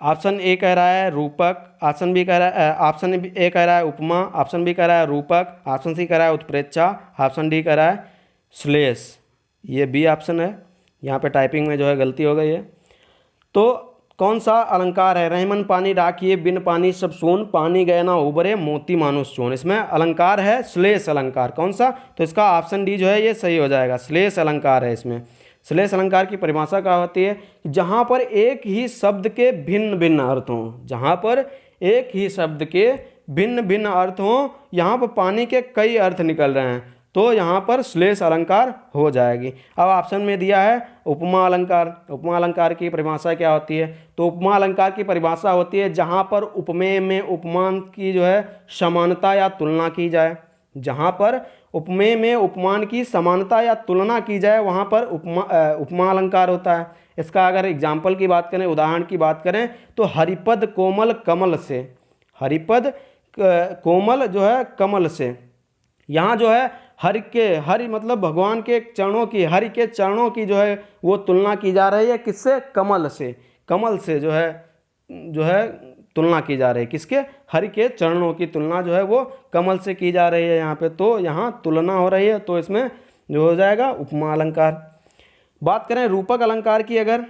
ऑप्शन ए कह रहा है रूपक, ऑप्शन बी कह रहा है ऑप्शन ए कह रहा है उपमा, ऑप्शन बी कह रहा है रूपक, ऑप्शन सी कह रहा है उत्प्रेक्षा, ऑप्शन डी कह रहा है श्लेष। ये बी ऑप्शन है, यहाँ पे टाइपिंग में जो है गलती हो गई है। तो कौन सा अलंकार है? रहीमन पानी राखिए बिन पानी सब सून, पानी गए ना उबरे मोती मानुष चून। इसमें अलंकार है श्लेष अलंकार। कौन सा? तो इसका ऑप्शन डी जो है ये सही हो जाएगा, श्लेष अलंकार है इसमें। श्लेष अलंकार की परिभाषा क्या होती है? जहाँ पर एक ही शब्द के भिन्न भिन्न अर्थ हों, जहाँ पर एक ही शब्द के भिन्न भिन्न अर्थ हों, यहाँ पर पानी के कई अर्थ निकल रहे हैं, तो यहाँ पर श्लेष अलंकार हो जाएगी। अब ऑप्शन में दिया है उपमा अलंकार। उपमा अलंकार की परिभाषा क्या होती है? तो उपमा अलंकार की परिभाषा होती है जहाँ पर उपमेय में उपमान की जो है समानता या तुलना की जाए। जहाँ पर उपमेय में उपमान की समानता या तुलना की जाए वहाँ पर उपमा अलंकार होता है। इसका अगर एग्जाम्पल की बात करें, उदाहरण की बात करें, तो हरिपद कोमल कमल से, हरिपद कोमल जो है कमल से, यहाँ जो है हरि मतलब भगवान के चरणों की, हरि के चरणों की जो है वो तुलना की जा रही है। किससे? कमल से। कमल से जो है तुलना की जा रही है। किसके? हरि के चरणों की तुलना जो है वो कमल से की जा रही है यहाँ पे, तो यहाँ तुलना हो रही है, तो इसमें जो हो जाएगा उपमा अलंकार। बात करें रूपक अलंकार की, अगर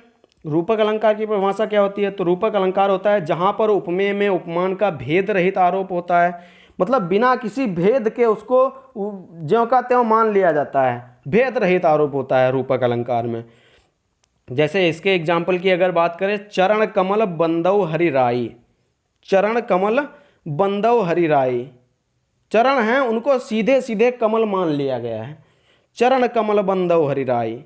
रूपक अलंकार की परिभाषा क्या होती है? तो रूपक अलंकार होता है जहाँ पर उपमेय में उपमान का भेद रहित आरोप होता है, मतलब बिना किसी भेद के उसको ज्यों का त्यों मान लिया जाता है, भेद रहित आरोप होता है रूपक अलंकार में। जैसे इसके एग्जाम्पल की अगर बात करें, चरण कमल बंदौ हरि राई, चरण कमल बंदौ हरि राई, चरण हैं उनको सीधे सीधे कमल मान लिया गया है। चरण कमल बंदौ हरि राई,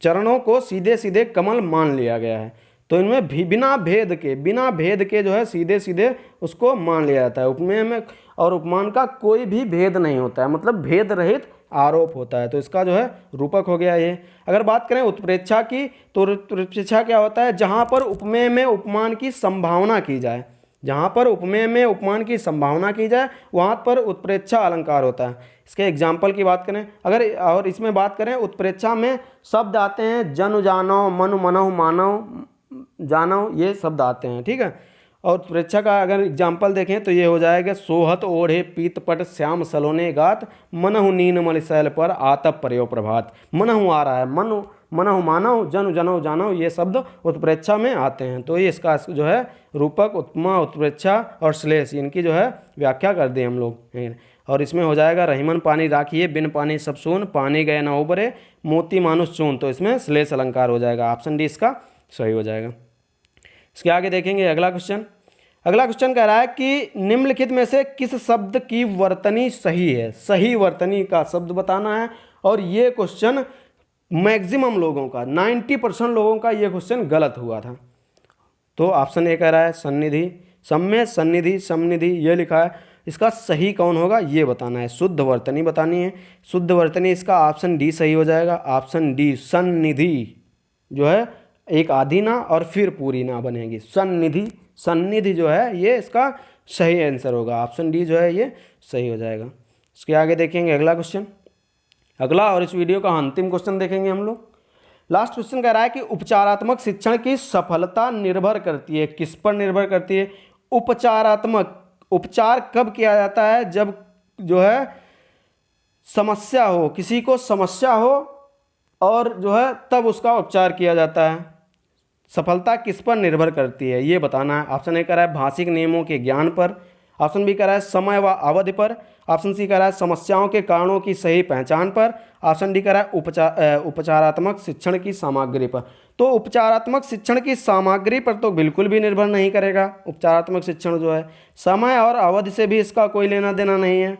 चरणों को सीधे सीधे कमल मान लिया गया है, तो इनमें भी बिना भेद के जो है सीधे सीधे उसको मान लिया जाता है। उपमेय में और उपमान का कोई भी भेद नहीं होता है, मतलब भेद रहित आरोप होता है, तो इसका जो है रूपक हो गया ये। अगर बात करें उत्प्रेक्षा की, तो उत्प्रेक्षा क्या होता है? जहाँ पर उपमेय में उपमान की संभावना की जाए, जहाँ पर उपमेय में उपमान की संभावना की जाए वहाँ पर उत्प्रेक्षा अलंकार होता है। इसके एग्जाम्पल की बात करें अगर, और इसमें बात करें उत्प्रेक्षा में शब्द आते हैं जनु जानो, मनु मनहु मानव जानो, ये शब्द आते हैं। ठीक है, और उत्प्रेक्षा का अगर एग्जाम्पल देखें तो ये हो जाएगा सोहत ओढ़े पीतपट श्याम सलोने गात, मनहु नीन मलिशैल पर आतप पर्यो प्रभात। मनहु आ रहा है, मनहु मानव, जनु जनौ जानव, ये शब्द उत्प्रेक्षा में आते हैं। तो ये इसका जो है रूपक, उपमा, उत्प्रेक्षा और श्लेष, इनकी जो है व्याख्या कर दी हम लोग। और इसमें हो जाएगा रहीमन पानी राखिए बिन पानी सब सून, पानी गए न उबरे मोती मानुष चून, तो इसमें श्लेष अलंकार हो जाएगा। ऑप्शन डी इसका सही हो जाएगा। इसके आगे देखेंगे अगला क्वेश्चन। अगला क्वेश्चन कह रहा है कि निम्नलिखित में से किस शब्द की वर्तनी सही है? सही वर्तनी का शब्द बताना है, और ये क्वेश्चन मैक्सिमम लोगों का 90% लोगों का ये क्वेश्चन गलत हुआ था। तो ऑप्शन ए कह रहा है सन्निधि, सम्य सन्निधि समनिधि, ये लिखा है। इसका सही कौन होगा ये बताना है, शुद्ध वर्तनी बतानी है। शुद्ध वर्तनी इसका ऑप्शन डी सही हो जाएगा। ऑप्शन डी सन्निधि जो है एक आधी ना और फिर पूरी ना बनेगी, सन्निधि, सन्निधि जो है ये इसका सही आंसर होगा। ऑप्शन डी जो है ये सही हो जाएगा। इसके आगे देखेंगे अगला क्वेश्चन, अगला और इस वीडियो का अंतिम क्वेश्चन देखेंगे हम लोग। लास्ट क्वेश्चन कह रहा है कि उपचारात्मक शिक्षण की सफलता निर्भर करती है, किस पर निर्भर करती है? उपचारात्मक, उपचार कब किया जाता है? जब जो है समस्या हो, किसी को समस्या हो और जो है तब उसका उपचार किया जाता है। सफलता किस पर निर्भर करती है ये बताना है। ऑप्शन ए कह रहा है भाषिक नियमों के ज्ञान पर, ऑप्शन बी कह रहा है समय व अवधि पर, ऑप्शन सी कह रहा है समस्याओं के कारणों की सही पहचान पर, ऑप्शन डी कह रहा है उपचारात्मक शिक्षण की सामग्री पर। तो उपचारात्मक शिक्षण की सामग्री पर तो बिल्कुल भी निर्भर नहीं करेगा। उपचारात्मक शिक्षण जो है समय और अवधि से भी इसका कोई लेना देना नहीं है।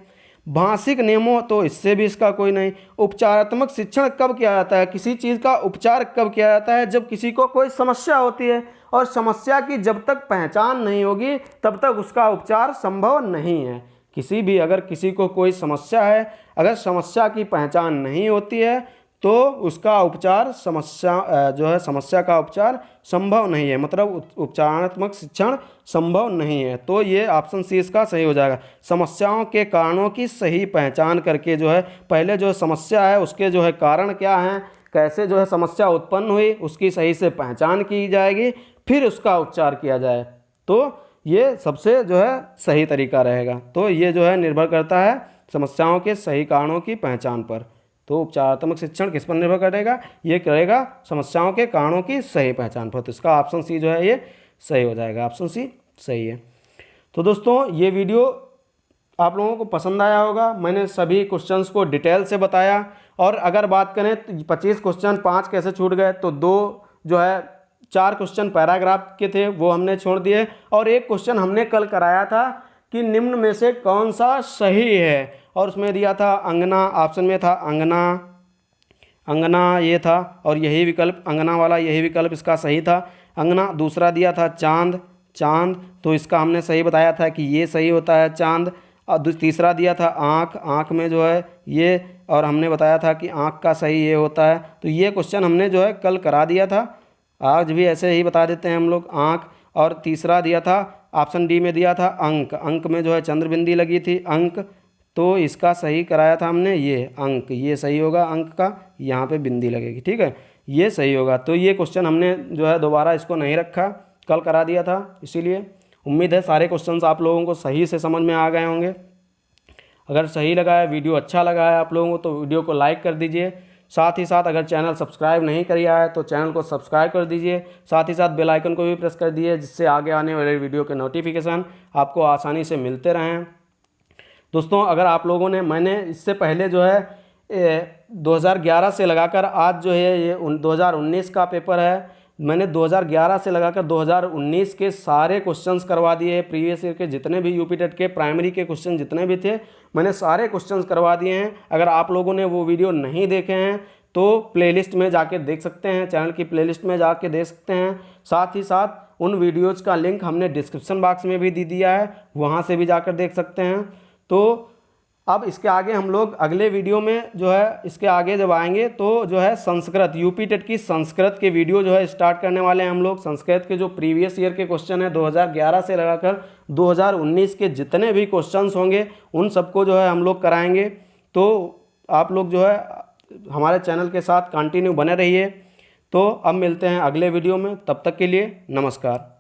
भाषिक नियमों तो इससे भी इसका कोई नहीं। उपचारात्मक शिक्षण कब किया जाता है? किसी चीज़ का उपचार कब किया जाता है? जब किसी को कोई समस्या होती है और समस्या की जब तक पहचान नहीं होगी तब तक उसका उपचार संभव नहीं है। किसी भी अगर किसी को कोई समस्या है, अगर समस्या की पहचान नहीं होती है तो उसका उपचार समस्या का उपचार संभव नहीं है, मतलब उपचारात्मक शिक्षण संभव नहीं है। तो ये ऑप्शन सी इसका सही हो जाएगा। समस्याओं के कारणों की सही पहचान करके जो है पहले जो समस्या है उसके जो है कारण क्या हैं, कैसे जो है समस्या उत्पन्न हुई, उसकी सही से पहचान की जाएगी, फिर उसका उपचार किया जाए, तो ये सबसे जो है सही तरीका रहेगा। तो ये जो है निर्भर करता है समस्याओं के सही कारणों की पहचान पर। तो उपचारात्मक शिक्षण किस पर निर्भर करेगा? ये करेगा समस्याओं के कारणों की सही पहचान पर। तो इसका ऑप्शन सी जो है ये सही हो जाएगा, ऑप्शन सी सही है। तो दोस्तों ये वीडियो आप लोगों को पसंद आया होगा। मैंने सभी क्वेश्चंस को डिटेल से बताया, और अगर बात करें तो 25 क्वेश्चन 5 कैसे छूट गए, तो 2 जो है 4 क्वेश्चन पैराग्राफ के थे वो हमने छोड़ दिए, और एक क्वेश्चन हमने कल कराया था कि निम्न में से कौन सा सही है, और उसमें दिया था अंगना, ऑप्शन में था अंगना, अंगना ये था, और यही विकल्प अंगना वाला यही विकल्प इसका सही था अंगना। दूसरा दिया था चांद, चांद, तो इसका हमने सही बताया था कि ये सही होता है चांद। और तीसरा दिया था आँख, आँख में जो है ये, और हमने बताया था कि आँख का सही ये होता है। तो ये क्वेश्चन हमने जो है कल करा दिया था, आज भी ऐसे ही बता देते हैं हम लोग आँख। और तीसरा दिया था ऑप्शन डी में दिया था अंक, अंक में जो है चंद्र बिंदी लगी थी अंक, तो इसका सही कराया था हमने ये अंक, ये सही होगा अंक का, यहाँ पे बिंदी लगेगी, ठीक है, ये सही होगा। तो ये क्वेश्चन हमने जो है दोबारा इसको नहीं रखा, कल करा दिया था, इसीलिए उम्मीद है सारे क्वेश्चंस आप लोगों को सही से समझ में आ गए होंगे। अगर सही लगा है, वीडियो अच्छा लगा है आप लोगों को, तो वीडियो को लाइक कर दीजिए। साथ ही साथ अगर चैनल सब्सक्राइब नहीं किया है तो चैनल को सब्सक्राइब कर दीजिए। साथ ही साथ बेल आइकन को भी प्रेस कर दीजिए, जिससे आगे आने वाले वीडियो के नोटिफिकेशन आपको आसानी से मिलते रहें। दोस्तों अगर आप लोगों ने, मैंने इससे पहले जो है 2011 से लगाकर आज जो है ये 2019 का पेपर है, मैंने 2011 से लगाकर 2019 के सारे क्वेश्चंस करवा दिए। प्रीवियस ईयर के जितने भी यूपी टेट के प्राइमरी के क्वेश्चन जितने भी थे मैंने सारे क्वेश्चंस करवा दिए हैं। अगर आप लोगों ने वो वीडियो नहीं देखे हैं तो प्लेलिस्ट में जाके देख सकते हैं, चैनल की प्लेलिस्ट में जाके देख सकते हैं। साथ ही साथ उन वीडियोज़ का लिंक हमने डिस्क्रिप्शन बॉक्स में भी दे दिया है, वहाँ से भी जाकर देख सकते हैं। तो अब इसके आगे हम लोग अगले वीडियो में जो है इसके आगे जब आएंगे तो जो है संस्कृत, यूपी टेट की संस्कृत के वीडियो जो है स्टार्ट करने वाले हैं हम लोग। संस्कृत के जो प्रीवियस ईयर के क्वेश्चन है 2011 से लगाकर 2019 के जितने भी क्वेश्चंस होंगे उन सबको जो है हम लोग कराएंगे। तो आप लोग जो है हमारे चैनल के साथ कंटिन्यू बने रहिए। तो अब मिलते हैं अगले वीडियो में, तब तक के लिए नमस्कार।